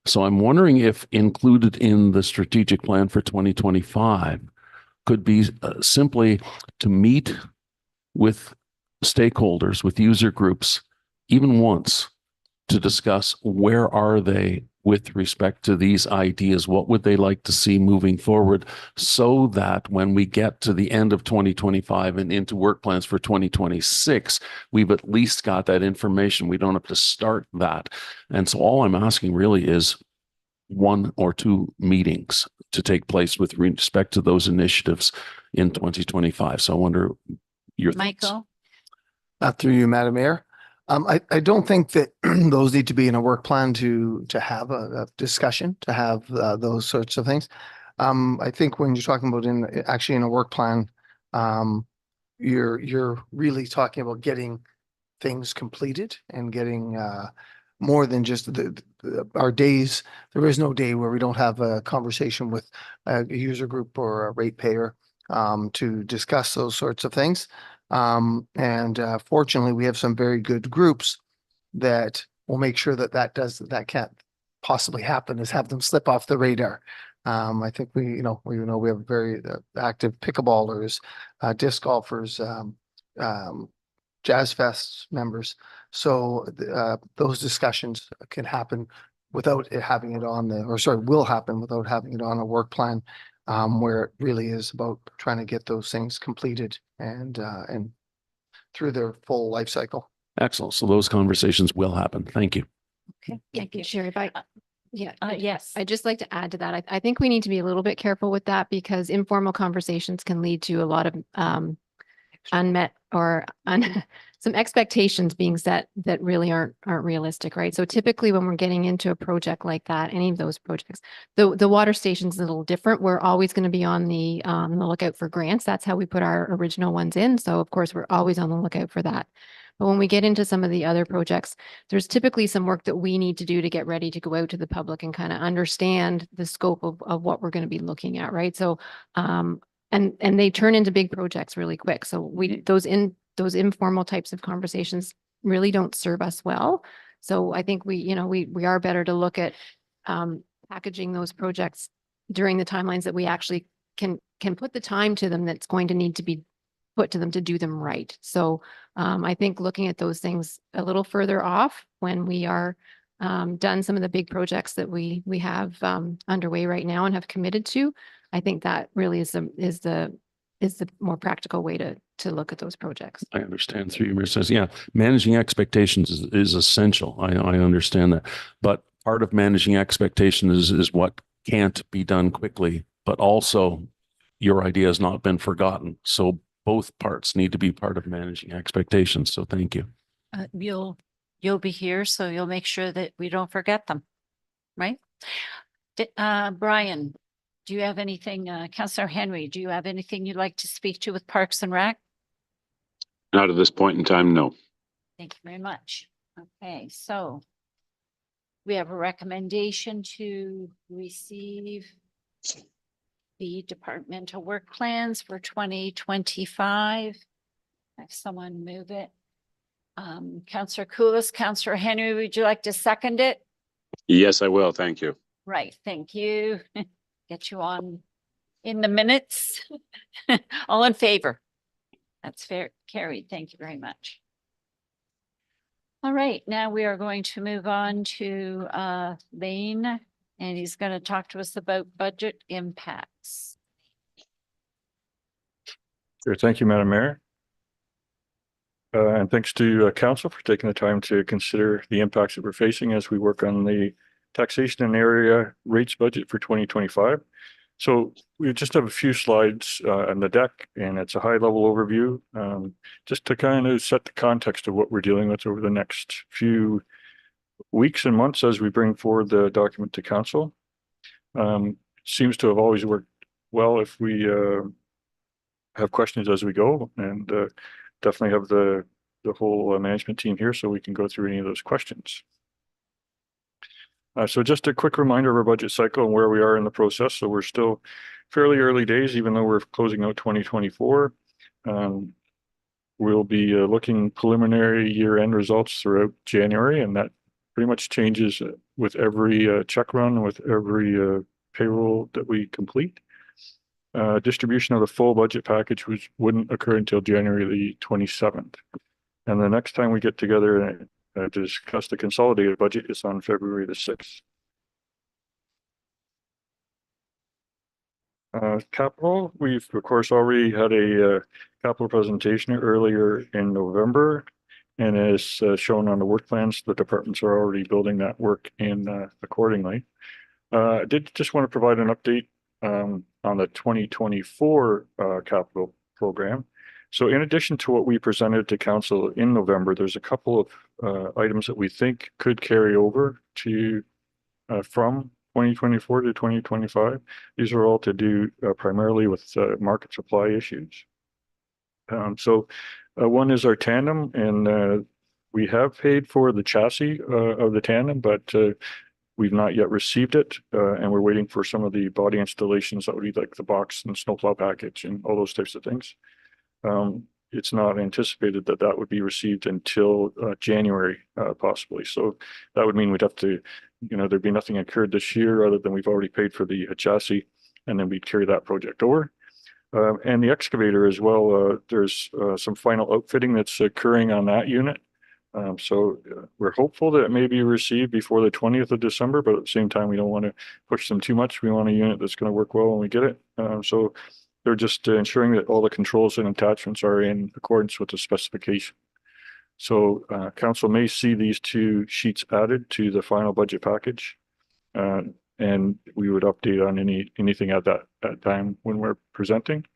Speaker 3: So I'm wondering if included in the strategic plan for 2025 could be simply to meet with stakeholders, with user groups, even once, to discuss where are they with respect to these ideas, what would they like to see moving forward, so that when we get to the end of 2025 and into work plans for 2026, we've at least got that information. We don't have to start that. And so all I'm asking really is 1 or 2 meetings to take place with respect to those initiatives in 2025. So I wonder your thoughts.
Speaker 1: Michael.
Speaker 10: Through you, Madam Mayor. I don't think that those need to be in a work plan to have a discussion, to have those sorts of things. I think when you're talking about actually in a work plan, you're really talking about getting things completed and getting more than just our days. There is no day where we don't have a conversation with a user group or a ratepayer to discuss those sorts of things. And fortunately, we have some very good groups that will make sure that can't possibly happen, is have them slip off the radar. I think we have very active pickleballers, disc golfers, Jazz Fest members. So those discussions can happen without it having it on will happen without having it on a work plan, where it really is about trying to get those things completed and through their full life cycle.
Speaker 3: Excellent. So those conversations will happen. Thank you.
Speaker 1: Okay, thank you.
Speaker 9: Sure,
Speaker 1: Yes.
Speaker 9: I'd just like to add to that. I think we need to be a little bit careful with that, because informal conversations can lead to a lot of unmet or some expectations being set that really aren't realistic, right? So typically when we're getting into a project like that, any of those projects, the water station's a little different. We're always going to be on the lookout for grants. That's how we put our original ones in. So of course we're always on the lookout for that. But when we get into some of the other projects, there's typically some work that we need to do to get ready to go out to the public and kind of understand the scope of what we're going to be looking at, right? So, and they turn into big projects really quick. So those informal types of conversations really don't serve us well. So I think we are better to look at packaging those projects during the timelines that we actually can put the time to them that's going to need to be put to them to do them right. So I think looking at those things a little further off when we are done some of the big projects that we have underway right now and have committed to, I think that really is the more practical way to look at those projects.
Speaker 3: I understand through your says, yeah, managing expectations is essential. I understand that. But part of managing expectations is what can't be done quickly, but also your idea has not been forgotten. So both parts need to be part of managing expectations. So thank you.
Speaker 1: You'll be here, so you'll make sure that we don't forget them, right? Brian, do you have anything, Councillor Henry, do you have anything you'd like to speak to with Parks and Rec?
Speaker 8: Not at this point in time, no.
Speaker 1: Thank you very much. Okay, so we have a recommendation to receive the departmental work plans for 2025. Have someone move it. Councillor Koulis, Councillor Henry, would you like to second it?
Speaker 8: Yes, I will. Thank you.
Speaker 1: Right, thank you. Get you on in the minutes. All in favor? That's fair, carried. Thank you very much. All right, now we are going to move on to Lane, and he's going to talk to us about budget impacts.
Speaker 6: Sure. Thank you, Madam Mayor. And thanks to council for taking the time to consider the impacts that we're facing as we work on the taxation and area rates budget for 2025. So we just have a few slides on the deck, and it's a high level overview just to kind of set the context of what we're dealing with over the next few weeks and months as we bring forward the document to council. Seems to have always worked well if we have questions as we go, and definitely have the whole management team here so we can go through any of those questions. So just a quick reminder of our budget cycle and where we are in the process. So we're still fairly early days, even though we're closing out 2024. We'll be looking preliminary year-end results throughout January, and that pretty much changes with every check run, with every payroll that we complete. Distribution of the full budget package wouldn't occur until January the 27th. And the next time we get together to discuss the consolidated budget is on February the 6th. Capital, we've of course already had a capital presentation earlier in November, and as shown on the work plans, the departments are already building that work in accordingly. I did just want to provide an update on the 2024 capital program. So in addition to what we presented to council in November, there's a couple of items that we think could carry over to from 2024 to 2025. These are all to do primarily with market supply issues. So one is our tandem, and we have paid for the chassis of the tandem, but we've not yet received it, and we're waiting for some of the body installations that would be like the box and snowplow package and all those types of things. It's not anticipated that that would be received until January, possibly. So that would mean we'd have to, there'd be nothing incurred this year other than we've already paid for the chassis, and then we'd carry that project over. And the excavator as well, there's some final outfitting that's occurring on that unit. So we're hopeful that it may be received before the 20th of December, but at the same time, we don't want to push them too much. We want a unit that's going to work well when we get it. So they're just ensuring that all the controls and attachments are in accordance with the specification. So council may see these two sheets added to the final budget package, and we would update on anything at that time when we're presenting.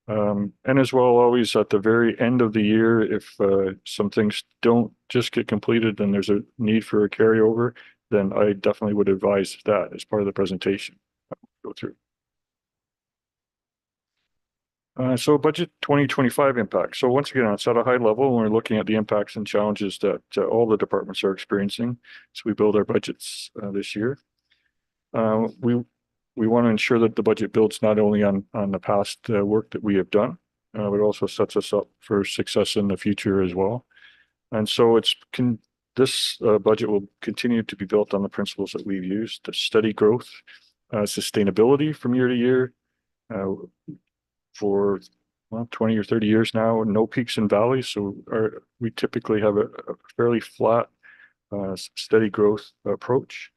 Speaker 6: And as well, always at the very end of the year, if some things don't just get completed and there's a need for a carryover, then I definitely would advise that as part of the presentation. Go through. So budget 2025 impact. So once again, it's at a high level, we're looking at the impacts and challenges that all the departments are experiencing as we build our budgets this year. We want to ensure that the budget builds not only on the past work that we have done, but also sets us up for success in the future as well. And so this budget will continue to be built on the principles that we've used: the steady growth, sustainability from year to year. For 20 or 30 years now, no peaks and valleys. So we typically have a fairly flat, steady growth approach.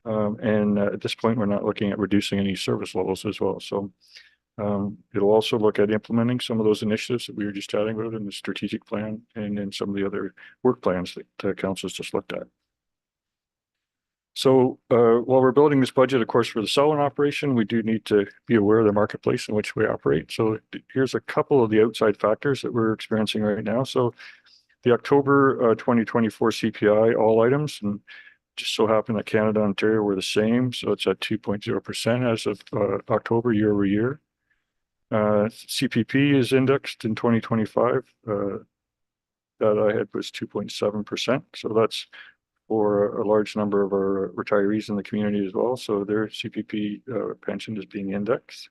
Speaker 6: And at this point, we're not looking at reducing any service levels as well. So it'll also look at implementing some of those initiatives that we were just chatting about in the strategic plan and in some of the other work plans that council's just looked at. So while we're building this budget, of course, for the Selwyn operation, we do need to be aware of the marketplace in which we operate. So here's a couple of the outside factors that we're experiencing right now. So the October 2024 CPI, all items, and just so happened that Canada and Ontario were the same. So it's at 2.0% as of October year over year. CPP is indexed in 2025. That I had was 2.7%. So that's for a large number of our retirees in the community as well. So their CPP pension is being indexed.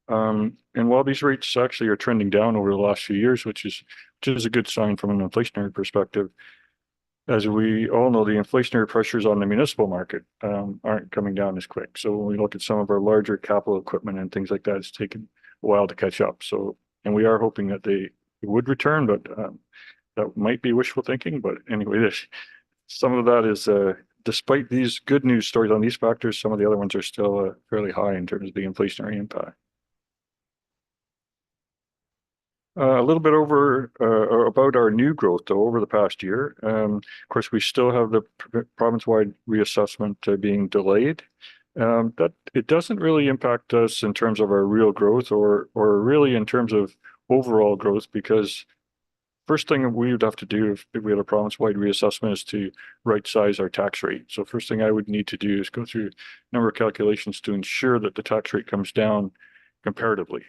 Speaker 6: And while these rates actually are trending down over the last few years, which is a good sign from an inflationary perspective, as we all know, the inflationary pressures on the municipal market aren't coming down as quick. So when we look at some of our larger capital equipment and things like that, it's taken a while to catch up. So, and we are hoping that they would return, but that might be wishful thinking. But anyway, some of that is, despite these good news stories on these factors, some of the other ones are still fairly high in terms of the inflationary impact. A little bit over about our new growth, though, over the past year. Of course, we still have the province-wide reassessment being delayed. That it doesn't really impact us in terms of our real growth or really in terms of overall growth, because first thing we would have to do if we had a province-wide reassessment is to right-size our tax rate. So first thing I would need to do is go through a number of calculations to ensure that the tax rate comes down comparatively.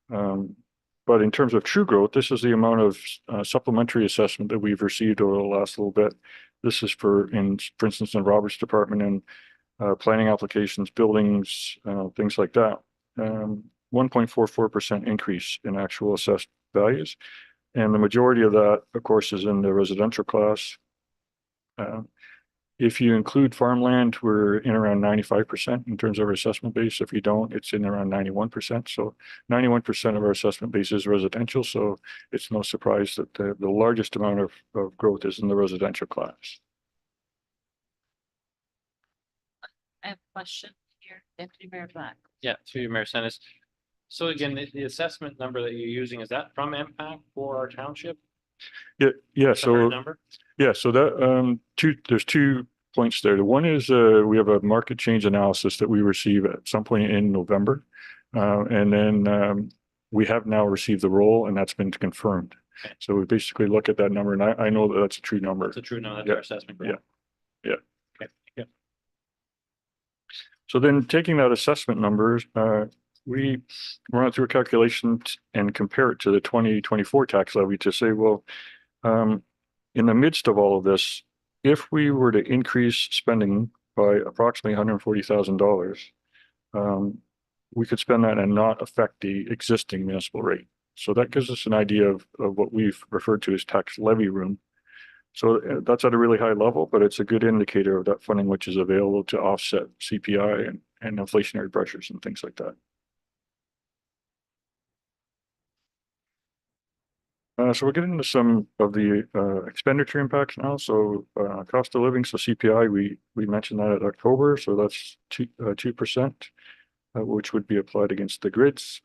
Speaker 6: But in terms of true growth, this is the amount of supplementary assessment that we've received over the last little bit. This is for instance, in Robert's department and planning applications, buildings, things like that. 1.44% increase in actual assessed values. And the majority of that, of course, is in the residential class. If you include farmland, we're in around 95% in terms of our assessment base. If you don't, it's in around 91%. So 91% of our assessment base is residential. So it's no surprise that the largest amount of growth is in the residential class.
Speaker 1: I have a question here, Deputy Mayor Black.
Speaker 4: Yeah, through you, Mayor Sennis. So again, the assessment number that you're using, is that from MPAC for our township?
Speaker 6: Yeah. So
Speaker 4: number?
Speaker 6: yeah, so that there's 2 points there. The one is we have a market change analysis that we receive at some point in November, and then we have now received the roll, and that's been confirmed.
Speaker 4: Okay.
Speaker 6: So we basically look at that number, and I know that that's a true number.
Speaker 4: That's a true number. That's
Speaker 6: Yeah.
Speaker 4: our assessment.
Speaker 6: Yeah. Yeah.
Speaker 4: Okay. Yeah.
Speaker 6: So then taking that assessment number, we run it through a calculation and compare it to the 2024 tax levy to say, well, in the midst of all of this, if we were to increase spending by approximately $140,000, we could spend that and not affect the existing municipal rate. So that gives us an idea of what we've referred to as tax levy room. So that's at a really high level, but it's a good indicator of that funding which is available to offset CPI and inflationary pressures and things like that. So we're getting into some of the expenditure impacts now. So cost of living, so CPI, we mentioned that at October, so that's 2%, which would be applied against the grids.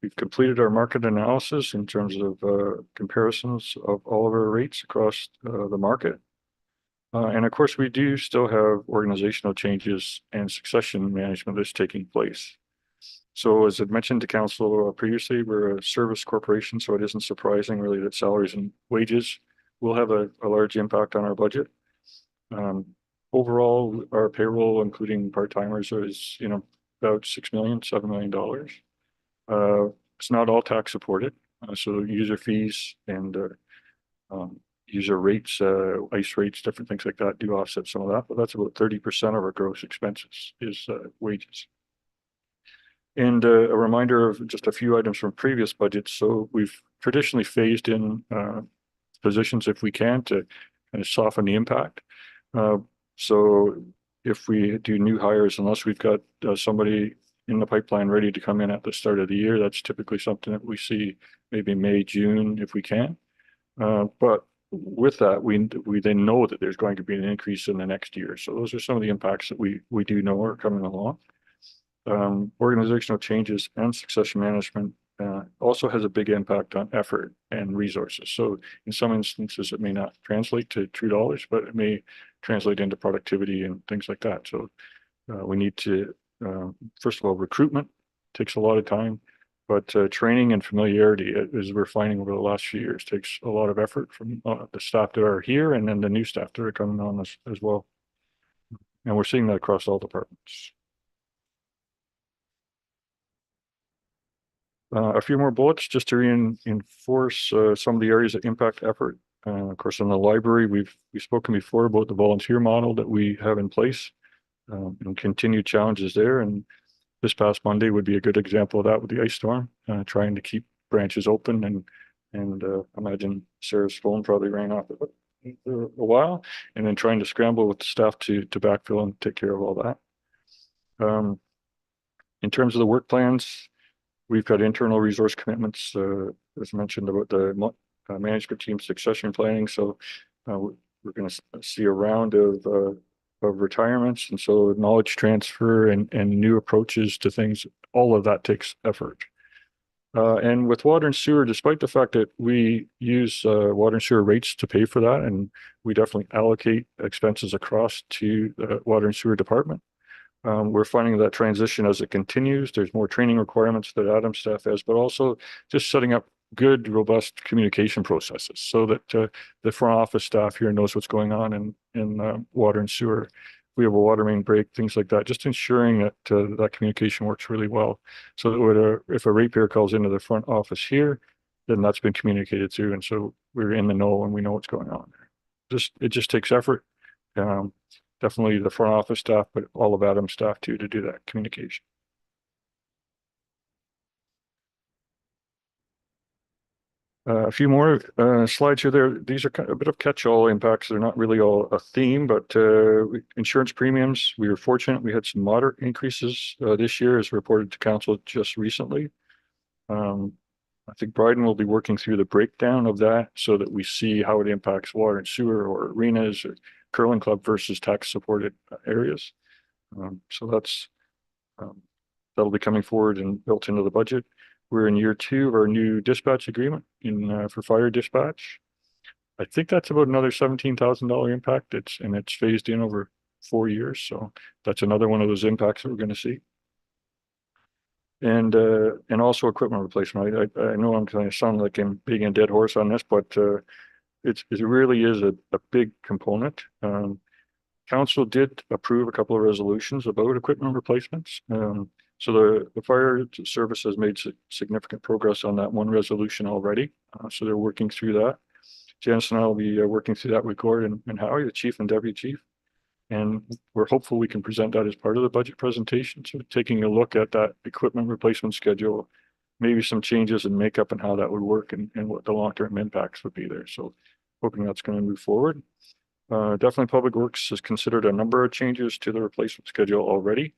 Speaker 6: We've completed our market analysis in terms of comparisons of all of our rates across the market. And of course, we do still have organizational changes and succession management that's taking place. So as I mentioned to council previously, we're a service corporation, so it isn't surprising really that salaries and wages will have a large impact on our budget. Overall, our payroll, including part-timers, is about $7 million. It's not all tax supported. So user fees and user rates, ICE rates, different things like that do offset some of that, but that's about 30% of our gross expenses is wages. And a reminder of just a few items from previous budgets. So we've traditionally phased in positions if we can to kind of soften the impact. So if we do new hires, unless we've got somebody in the pipeline ready to come in at the start of the year, that's typically something that we see maybe May, June, if we can. But with that, we then know that there's going to be an increase in the next year. So those are some of the impacts that we do know are coming along. Organizational changes and succession management also has a big impact on effort and resources. So in some instances, it may not translate to true dollars, but it may translate into productivity and things like that. So we need to, first of all, recruitment takes a lot of time, but training and familiarity, as we're finding over the last few years, takes a lot of effort from the staff that are here and then the new staff that are coming on as well. And we're seeing that across all departments. A few more bullets just to reinforce some of the areas that impact effort. Of course, in the library, we've spoken before about the volunteer model that we have in place and continued challenges there. And this past Monday would be a good example of that with the ice storm, trying to keep branches open and imagine Sarah's phone probably rang off for a while, and then trying to scramble with the staff to backfill and take care of all that. In terms of the work plans, we've got internal resource commitments, as mentioned, about the management team succession planning. So we're going to see a round of retirements, and so knowledge transfer and new approaches to things. All of that takes effort. And with water and sewer, despite the fact that we use water and sewer rates to pay for that, and we definitely allocate expenses across to the water and sewer department, we're finding that transition as it continues. There's more training requirements that Adam's staff has, but also just setting up good, robust communication processes so that the front office staff here knows what's going on in water and sewer. We have a water main break, things like that, just ensuring that that communication works really well. So that if a ratepayer calls into the front office here, then that's been communicated through. And so we're in the know and we know what's going on there. It just takes effort. Definitely the front office staff, but all of Adam's staff too, to do that communication. A few more slides here. These are kind of a bit of catch-all impacts. They're not really all a theme, but insurance premiums, we were fortunate. We had some moderate increases this year, as reported to council just recently. I think Bryden will be working through the breakdown of that so that we see how it impacts water and sewer or arenas or curling club versus tax-supported areas. So that'll be coming forward and built into the budget. We're in year 2 of our new dispatch agreement for fire dispatch. I think that's about another $17,000 impact. It's phased in over 4 years. So that's another one of those impacts that we're going to see. And also equipment replacement. I know I'm kind of sounding like I'm being a dead horse on this, but it really is a big component. Council did approve a couple of resolutions about equipment replacements. So the fire service has made significant progress on that one resolution already. So they're working through that. Janice and I will be working through that with Gordon and Howie, the chief and deputy chief. And we're hopeful we can present that as part of the budget presentation. So taking a look at that equipment replacement schedule, maybe some changes in makeup and how that would work and what the long-term impacts would be there. So hoping that's going to move forward. Definitely Public Works has considered a number of changes to the replacement schedule already.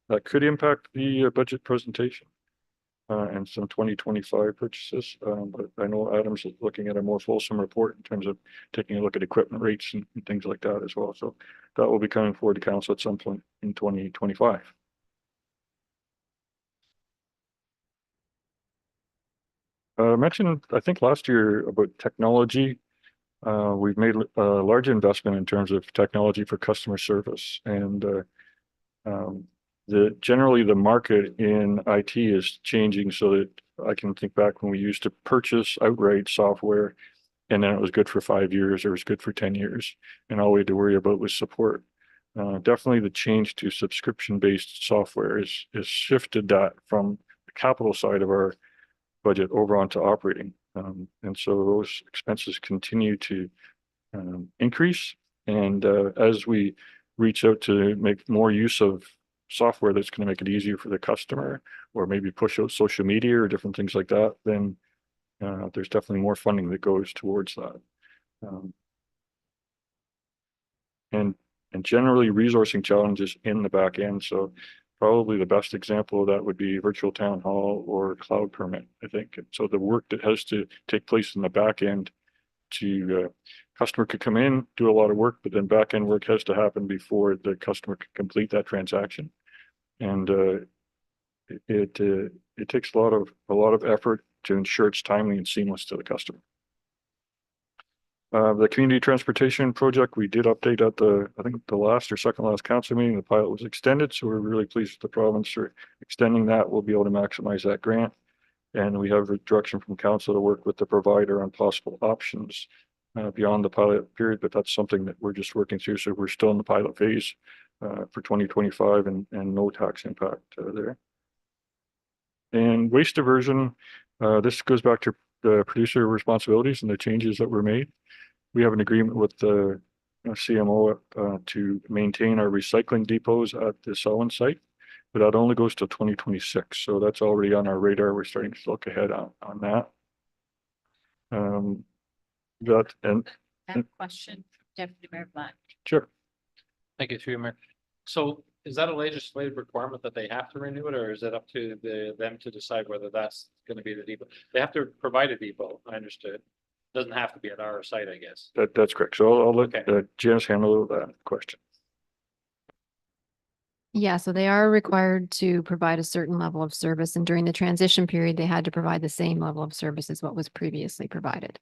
Speaker 6: That could impact the budget presentation and some 2025 purchases. But I know Adams is looking at a more fulsome report in terms of taking a look at equipment rates and things like that as well. So that will be coming forward to council at some point in 2025. I mentioned, I think last year about technology. We've made a large investment in terms of technology for customer service, and generally the market in IT is changing so that I can think back when we used to purchase outright software and then it was good for 5 years or it was good for 10 years and all we had to worry about was support. Definitely the change to subscription-based software is shifted that from the capital side of our budget over onto operating. And so those expenses continue to increase. And as we reach out to make more use of software that's going to make it easier for the customer, or maybe push out social media or different things like that, then there's definitely more funding that goes towards that. And generally resourcing challenges in the back end. So probably the best example of that would be virtual town hall or cloud permit, I think. So the work that has to take place in the back end to customer could come in, do a lot of work, but then back end work has to happen before the customer can complete that transaction. And it takes a lot of effort to ensure it's timely and seamless to the customer. The community transportation project, we did update at I think the last or second last council meeting. The pilot was extended, so we're really pleased with the province for extending that. We'll be able to maximize that grant. And we have a direction from council to work with the provider on possible options beyond the pilot period, but that's something that we're just working through. So we're still in the pilot phase for 2025 and no tax impact there. And waste diversion, this goes back to the producer responsibilities and the changes that were made. We have an agreement with the CMO to maintain our recycling depots at the Selwyn site, but that only goes to 2026. So that's already on our radar. We're starting to look ahead on that.
Speaker 1: I have a question, Deputy Mayor Black.
Speaker 6: Sure.
Speaker 4: Thank you, through Mayor. So is that a legislative requirement that they have to renew it, or is it up to them to decide whether that's going to be the depot? They have to provide a depot, I understood. Doesn't have to be at our site, I guess.
Speaker 6: That's correct. So I'll let
Speaker 4: Okay.
Speaker 6: Janice handle that question.
Speaker 9: Yeah, so they are required to provide a certain level of service, and during the transition period, they had to provide the same level of service as what was previously provided.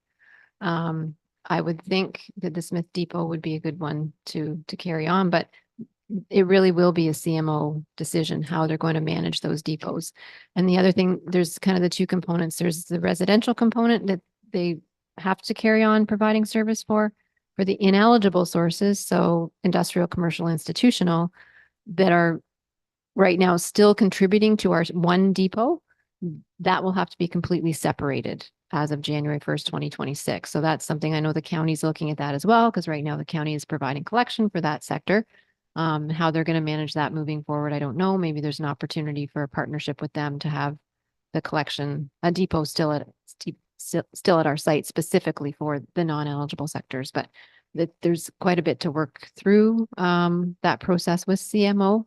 Speaker 9: I would think that the Smith Depot would be a good one to carry on, but it really will be a CMO decision how they're going to manage those depots. And the other thing, there's kind of the two components. There's the residential component that they have to carry on providing service for the ineligible sources, so industrial, commercial, institutional, that are right now still contributing to our one depot, that will have to be completely separated as of January 1st, 2026. So that's something I know the county's looking at that as well, because right now the county is providing collection for that sector. How they're going to manage that moving forward, I don't know. Maybe there's an opportunity for a partnership with them to have the collection, a depot still at our site specifically for the non-eligible sectors, but there's quite a bit to work through that process with CMO.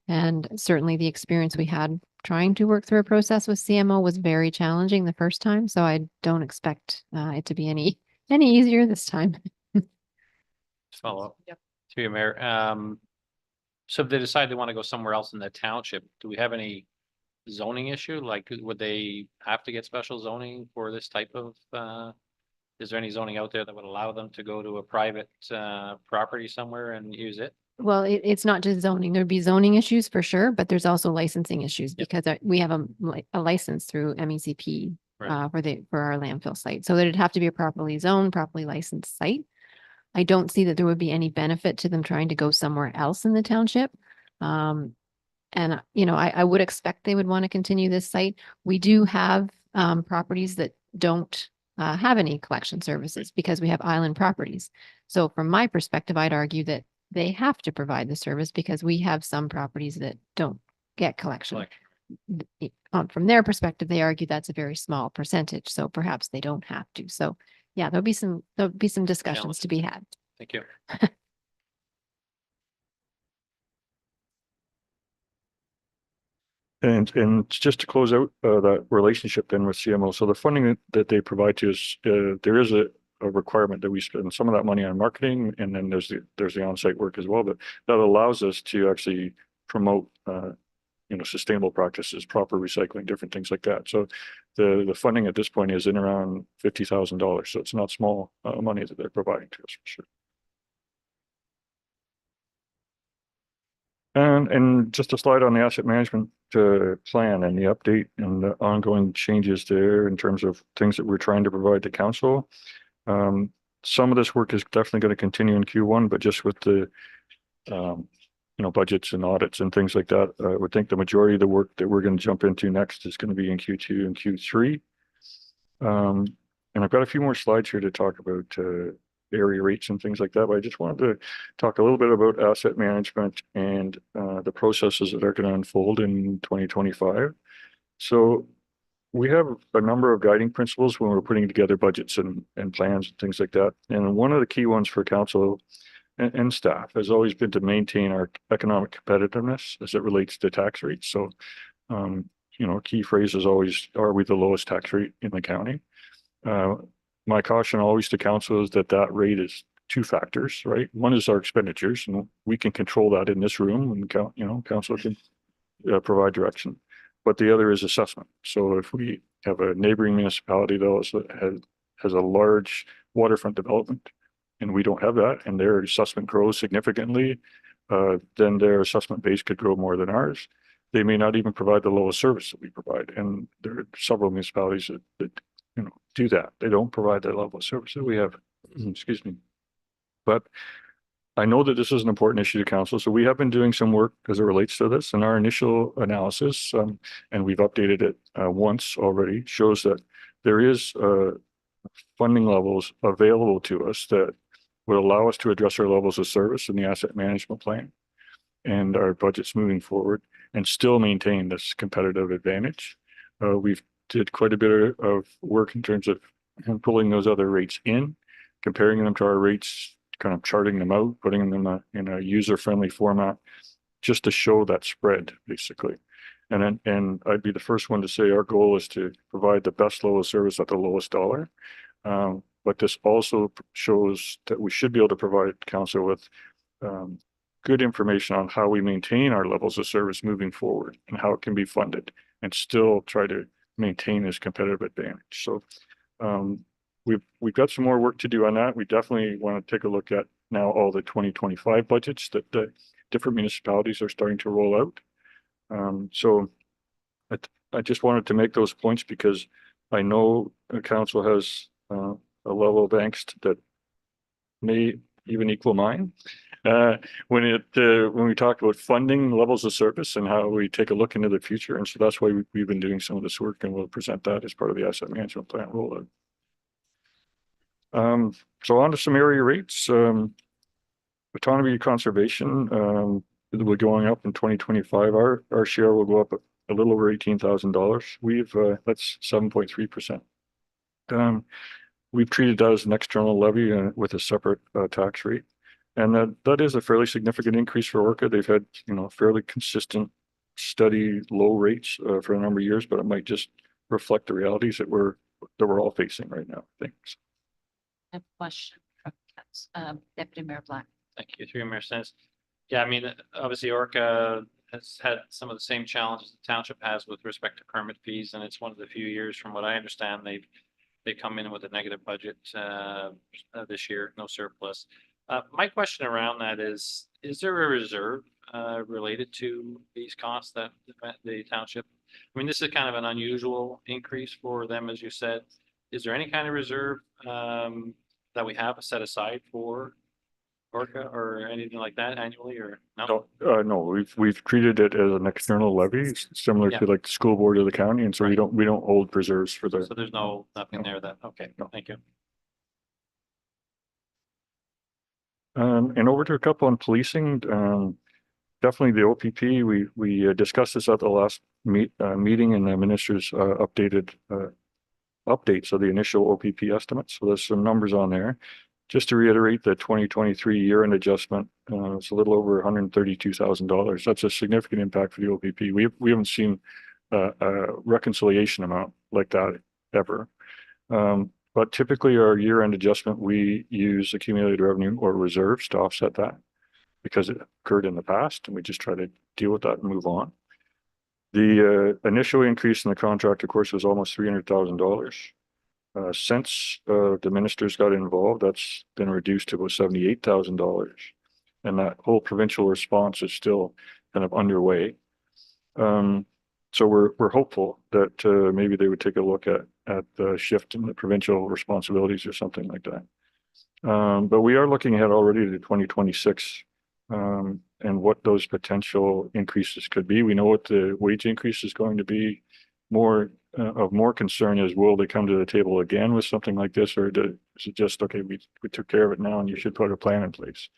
Speaker 9: And certainly the experience we had trying to work through a process with CMO was very challenging the first time. So I don't expect it to be any easier this time.
Speaker 4: Just follow up. Yep. Through you, Mayor. So if they decide they want to go somewhere else in the township, do we have any zoning issue? Like, would they have to get special zoning for this type of, is there any zoning out there that would allow them to go to a private property somewhere and use it?
Speaker 9: Well, it's not just zoning. There'd be zoning issues for sure, but there's also licensing issues because we have a license through MECP
Speaker 4: Right.
Speaker 9: for our landfill site. So it'd have to be a properly zoned, properly licensed site. I don't see that there would be any benefit to them trying to go somewhere else in the township. And I would expect they would want to continue this site. We do have properties that don't have any collection services because we have island properties. So from my perspective, I'd argue that they have to provide the service because we have some properties that don't get collection. From their perspective, they argue that's a very small percentage. So perhaps they don't have to. So yeah, there'll be some discussions to be had.
Speaker 4: Thank you.
Speaker 6: And just to close out that relationship then with CMO. So the funding that they provide to us, there is a requirement that we spend some of that money on marketing, and then there's the on-site work as well. But that allows us to actually promote sustainable practices, proper recycling, different things like that. So the funding at this point is in around $50,000. So it's not small money that they're providing to us for sure. And just a slide on the asset management plan and the update and the ongoing changes there in terms of things that we're trying to provide to council. Some of this work is definitely going to continue in Q1, but just with the budgets and audits and things like that, I would think the majority of the work that we're going to jump into next is going to be in Q2 and Q3. And I've got a few more slides here to talk about area rates and things like that, but I just wanted to talk a little bit about asset management and the processes that are going to unfold in 2025. So we have a number of guiding principles when we're putting together budgets and plans and things like that. And one of the key ones for council and staff has always been to maintain our economic competitiveness as it relates to tax rates. So, you know, key phrase is always, are we the lowest tax rate in the county? My caution always to council is that rate is two factors, right? One is our expenditures, and we can control that in this room, and council can provide direction. But the other is assessment. So if we have a neighboring municipality that has a large waterfront development, and we don't have that, and their assessment grows significantly, then their assessment base could grow more than ours. They may not even provide the lowest service that we provide, and there are several municipalities that do that. They don't provide that level of service that we have. Excuse me. But I know that this is an important issue to council, so we have been doing some work as it relates to this. And our initial analysis, and we've updated it once already, shows that there is funding levels available to us that would allow us to address our levels of service in the asset management plan and our budgets moving forward, and still maintain this competitive advantage. We've did quite a bit of work in terms of pulling those other rates in, comparing them to our rates, kind of charting them out, putting them in a user-friendly format, just to show that spread, basically. And I'd be the first one to say our goal is to provide the best level of service at the lowest dollar. But this also shows that we should be able to provide council with good information on how we maintain our levels of service moving forward and how it can be funded, and still try to maintain this competitive advantage. So we've got some more work to do on that. We definitely want to take a look at now all the 2025 budgets that the different municipalities are starting to roll out. So I just wanted to make those points because I know the council has a level of angst that may even equal mine. When we talk about funding levels of service and how we take a look into the future. And so that's why we've been doing some of this work, and we'll present that as part of the asset management plan rollout. So on to some area rates. Autonomy conservation will be going up in 2025. Our share will go up a little over $18,000. That's 7.3%. We've treated that as an external levy with a separate tax rate. And that is a fairly significant increase for Orca. They've had, fairly consistent, steady, low rates for a number of years, but it might just reflect the realities that we're all facing right now. Thanks.
Speaker 1: I have a question from Deputy Mayor Black.
Speaker 4: Thank you, through Mayor Sense. Yeah, I mean, obviously Orca has had some of the same challenges the township has with respect to permit fees, and it's one of the few years, from what I understand, they come in with a negative budget this year, no surplus. My question around that is there a reserve related to these costs that the township? I mean, this is kind of an unusual increase for them, as you said. Is there any kind of reserve that we have set aside for Orca or anything like that annually, or no?
Speaker 6: No, we've treated it as an external levy, similar to like the school board of the county, and so we don't hold reserves for the.
Speaker 4: So there's nothing there that, okay, no, thank you.
Speaker 6: And over to a couple on policing. Definitely the OPP. We discussed this at the last meeting, and the minister's updated updates of the initial OPP estimates. So there's some numbers on there. Just to reiterate, the 2023 year-end adjustment, it's a little over $132,000. That's a significant impact for the OPP. We haven't seen a reconciliation amount like that ever. But typically our year-end adjustment, we use accumulated revenue or reserves to offset that because it occurred in the past, and we just try to deal with that and move on. The initial increase in the contract, of course, was almost $300,000. Since the ministers got involved, that's been reduced to about $78,000. And that whole provincial response is still kind of underway. So we're hopeful that maybe they would take a look at the shift in the provincial responsibilities or something like that. But we are looking ahead already to 2026 and what those potential increases could be. We know what the wage increase is going to be. More of more concern is, will they come to the table again with something like this, or is it just, okay, we took care of it now and you should put a plan in place?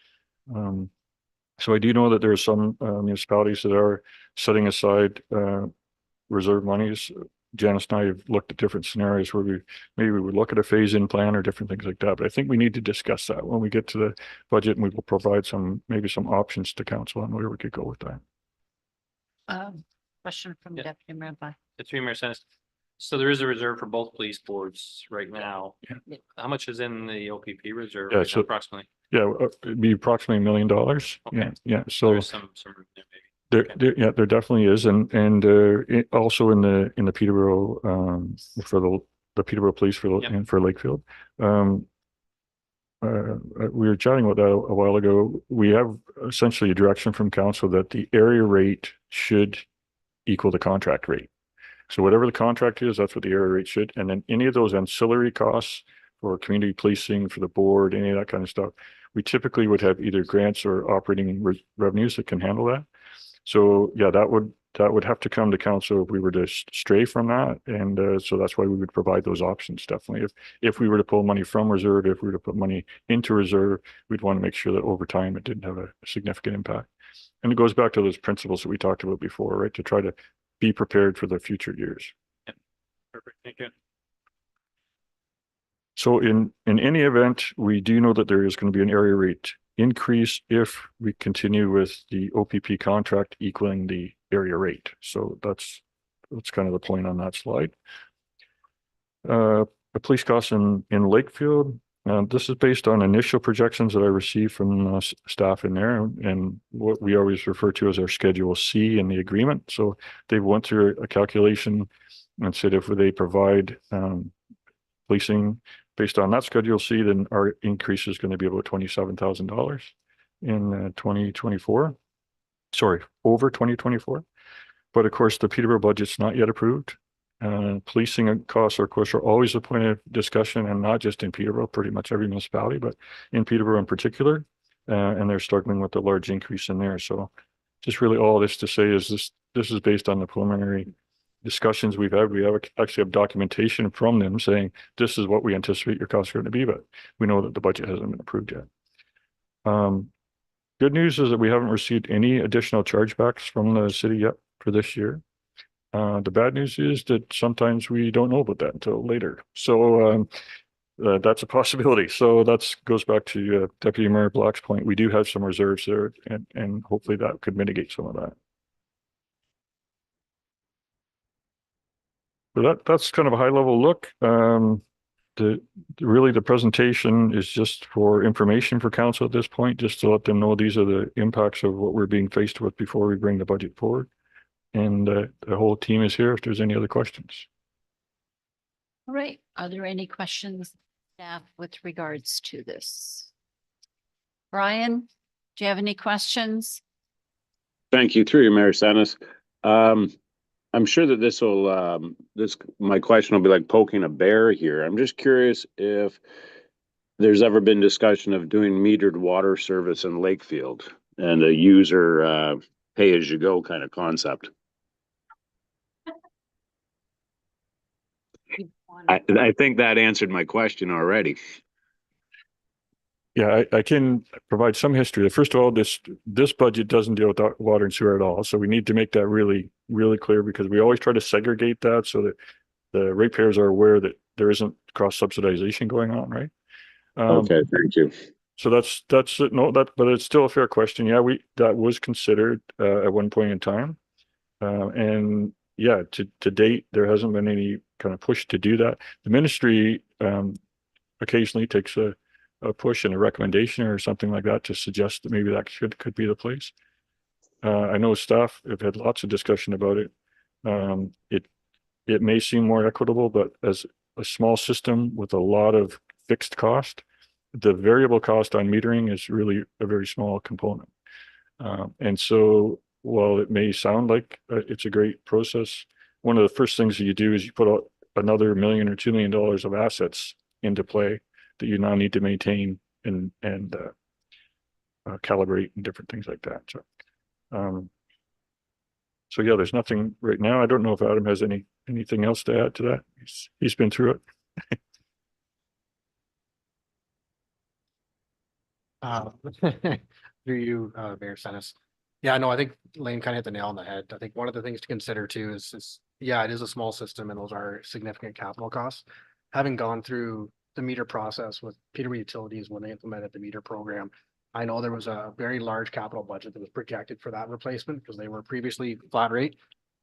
Speaker 6: So I do know that there are some municipalities that are setting aside reserve monies. Janice and I have looked at different scenarios where we would look at a phase-in plan or different things like that. But I think we need to discuss that when we get to the budget, and we will provide maybe some options to council on where we could go with that.
Speaker 1: Question from
Speaker 4: Yeah.
Speaker 1: Deputy Mayor By.
Speaker 4: The three Mayor Senate. So there is a reserve for both police boards right now.
Speaker 6: Yeah.
Speaker 4: How much is in the OPP reserve
Speaker 6: Yeah,
Speaker 4: right now,
Speaker 6: so-
Speaker 4: approximately?
Speaker 6: Yeah, it'd be approximately $1 million.
Speaker 4: Okay.
Speaker 6: Yeah, yeah.
Speaker 4: So
Speaker 6: So
Speaker 4: there's some room there maybe.
Speaker 6: there definitely is, and also in the Peterborough for the Peterborough Police
Speaker 4: Yep.
Speaker 6: and for Lakefield. We were chatting about that a while ago. We have essentially a direction from council that the area rate should equal the contract rate. So whatever the contract is, that's what the area rate should. And then any of those ancillary costs for community policing, for the board, any of that kind of stuff, we typically would have either grants or operating revenues that can handle that. So yeah, that would have to come to council if we were to stray from that. And so that's why we would provide those options, definitely. If we were to pull money from reserve, if we were to put money into reserve, we'd want to make sure that over time it didn't have a significant impact. And it goes back to those principles that we talked about before, right? To try to be prepared for the future years.
Speaker 4: Perfect, thank you.
Speaker 6: So in any event, we do know that there is going to be an area rate increase if we continue with the OPP contract equaling the area rate. So that's kind of the point on that slide. The police costs in Lakefield, this is based on initial projections that I received from staff in there, and what we always refer to as our Schedule C in the agreement. So they went through a calculation and said if they provide policing based on that Schedule C, then our increase is going to be about $27,000 in 2024. Sorry, over 2024. But of course, the Peterborough budget's not yet approved. Policing costs, of course, are always a point of discussion, and not just in Peterborough, pretty much every municipality, but in Peterborough in particular. And they're struggling with the large increase in there. So just really all this to say is this is based on the preliminary discussions we've had. We actually have documentation from them saying this is what we anticipate your costs are going to be, but we know that the budget hasn't been approved yet. Good news is that we haven't received any additional chargebacks from the city yet for this year. The bad news is that sometimes we don't know about that until later. So that's a possibility. So that goes back to Deputy Mayor Black's point. We do have some reserves there, and hopefully that could mitigate some of that. So that's kind of a high level look. Really the presentation is just for information for council at this point, just to let them know these are the impacts of what we're being faced with before we bring the budget forward. And the whole team is here if there's any other questions.
Speaker 1: All right, are there any questions, staff, with regards to this? Brian, do you have any questions?
Speaker 8: Thank you, through you, Mayor Sanis. I'm sure that my question will be like poking a bear here. I'm just curious if there's ever been discussion of doing metered water service in Lakefield and a user pay as you go kind of concept. I think that answered my question already.
Speaker 6: Yeah, I can provide some history. First of all, this budget doesn't deal with water and sewer at all. So we need to make that really, really clear, because we always try to segregate that so that the ratepayers are aware that there isn't cross subsidization going on, right?
Speaker 8: Okay, thank you.
Speaker 6: So that's but it's still a fair question. Yeah, that was considered at one point in time. And yeah, to date, there hasn't been any kind of push to do that. The ministry occasionally takes a push and a recommendation or something like that to suggest that maybe that could be the place. I know staff have had lots of discussion about it. It may seem more equitable, but as a small system with a lot of fixed cost, the variable cost on metering is really a very small component. And so while it may sound like it's a great process, one of the first things that you do is you put out another $1 million or $2 million of assets into play that you now need to maintain and calibrate and different things like that. So yeah, there's nothing right now. I don't know if Adam has any Anything else to add to that? He's been through it.
Speaker 11: Through you, Mayor Senes. Yeah, no, I think Lane kind of hit the nail on the head. I think one of the things to consider too is, yeah, it is a small system and those are significant capital costs. Having gone through the meter process with Peterborough Utilities when they implemented the meter program, I know there was a very large capital budget that was projected for that replacement because they were previously flat rate.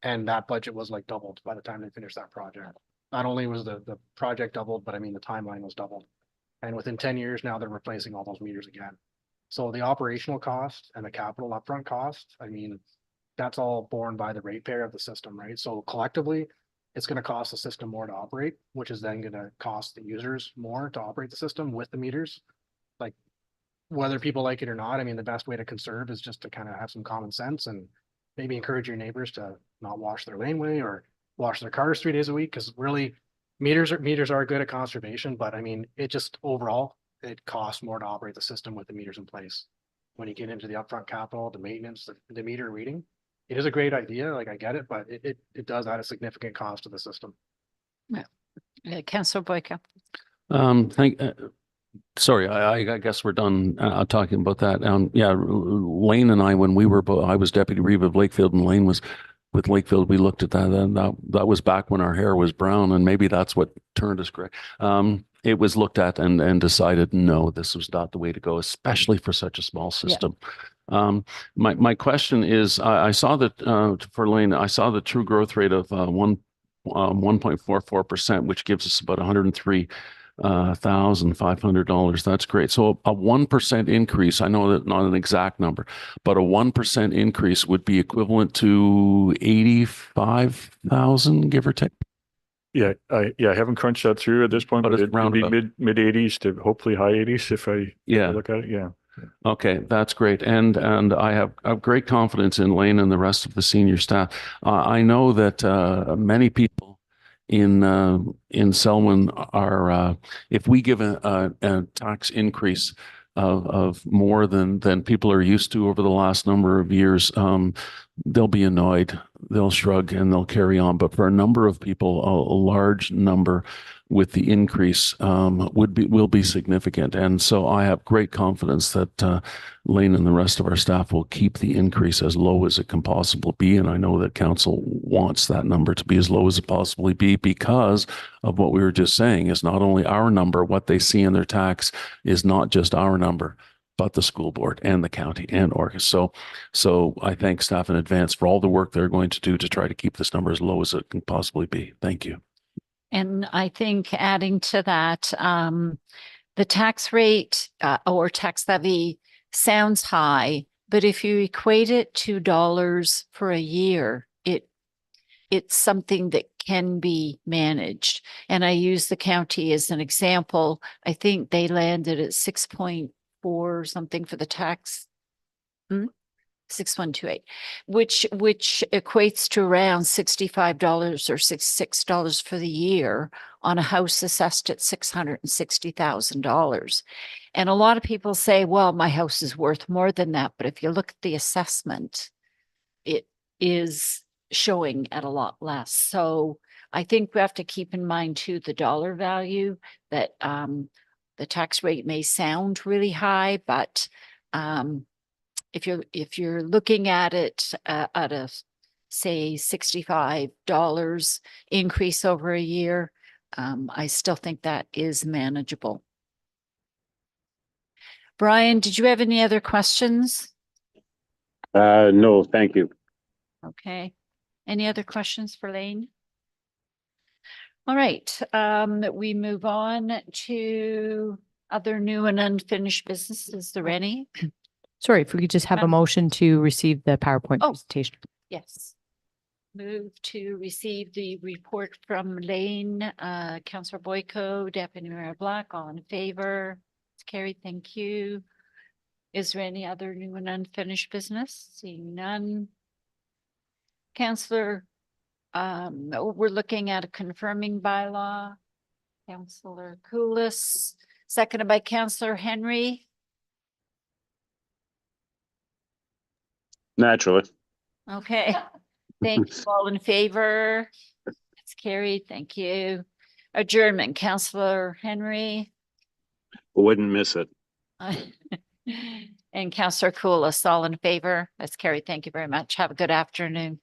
Speaker 11: And that budget was like doubled by the time they finished that project. Not only was the project doubled, but I mean, the timeline was doubled. And within 10 years now, they're replacing all those meters again. So the operational cost and the capital upfront cost, I mean, that's all borne by the ratepayer of the system, right? So collectively, it's going to cost the system more to operate, which is then going to cost the users more to operate the system with the meters. Like whether people like it or not, I mean, the best way to conserve is just to kind of have some common sense and maybe encourage your neighbors to not wash their laneway or wash their cars 3 days a week. Because really, meters are good at conservation, but I mean, it just overall, it costs more to operate the system with the meters in place. When you get into the upfront capital, the maintenance, the meter reading, it is a great idea. Like I get it, but it does add a significant cost to the system.
Speaker 1: Councillor Boyka.
Speaker 3: Sorry, I guess we're done talking about that. Yeah, Lane and I, when we were, I was deputy reeve of Lakefield and Lane was with Lakefield, we looked at that, and that was back when our hair was brown, and maybe that's what turned us gray. It was looked at and decided, no, this was not the way to go, especially for such a small system. My question is, I saw that for Lane, I saw the true growth rate of 1.44%, which gives us about $103,500. That's great. So a 1% increase, I know that not an exact number, but a 1% increase would be equivalent to 85,000, give or take.
Speaker 6: Yeah, I haven't crunched that through at this point,
Speaker 3: But
Speaker 6: but
Speaker 3: it's
Speaker 6: it'd be
Speaker 3: roundabout.
Speaker 6: mid 80s to hopefully high 80s if I look at it. Yeah.
Speaker 3: Okay, that's great. And I have great confidence in Lane and the rest of the senior staff. I know that many people in Selwyn are, if we give a tax increase of more than people are used to over the last number of years, they'll be annoyed, they'll shrug, and they'll carry on. But for a number of people, a large number with the increase will be significant. And so I have great confidence that Lane and the rest of our staff will keep the increase as low as it can possibly be. And I know that council wants that number to be as low as it possibly be because of what we were just saying is not only our number, what they see in their tax is not just our number, but the school board and the county and Orcas. So I thank staff in advance for all the work they're going to do to try to keep this number as low as it can possibly be. Thank you.
Speaker 1: And I think adding to that, the tax rate or tax levy sounds high, but if you equate it to dollars for a year, it's something that can be managed. And I use the county as an example. I think they landed at 6.4 or something for the tax. 6128, which equates to around $65 or $66 for the year on a house assessed at $660,000. And a lot of people say, well, my house is worth more than that. But if you look at the assessment, it is showing at a lot less. So I think we have to keep in mind too, the dollar value that the tax rate may sound really high, but if you're looking at it at a, say, $65 increase over a year, I still think that is manageable. Brian, did you have any other questions?
Speaker 8: No, thank you.
Speaker 1: Okay. Any other questions for Lane? All right. We move on to other new and unfinished business. Is there any?
Speaker 5: Sorry, if we could just have a motion to receive the PowerPoint presentation.
Speaker 1: Yes. Move to receive the report from Lane, Councillor Boyko, Deputy Mayor Black, all in favor. It's carried. Thank you. Is there any other new and unfinished business? Seeing none. Councillor, we're looking at a confirming bylaw. Councillor Koulis, seconded by Councillor Henry. Naturally. Okay. Thank you. All in favor? It's carried. Thank you. Adjournment, Councillor Henry.
Speaker 8: Wouldn't miss it.
Speaker 1: And Councillor Koulis, all in favor? That's carried. Thank you very much. Have a good afternoon.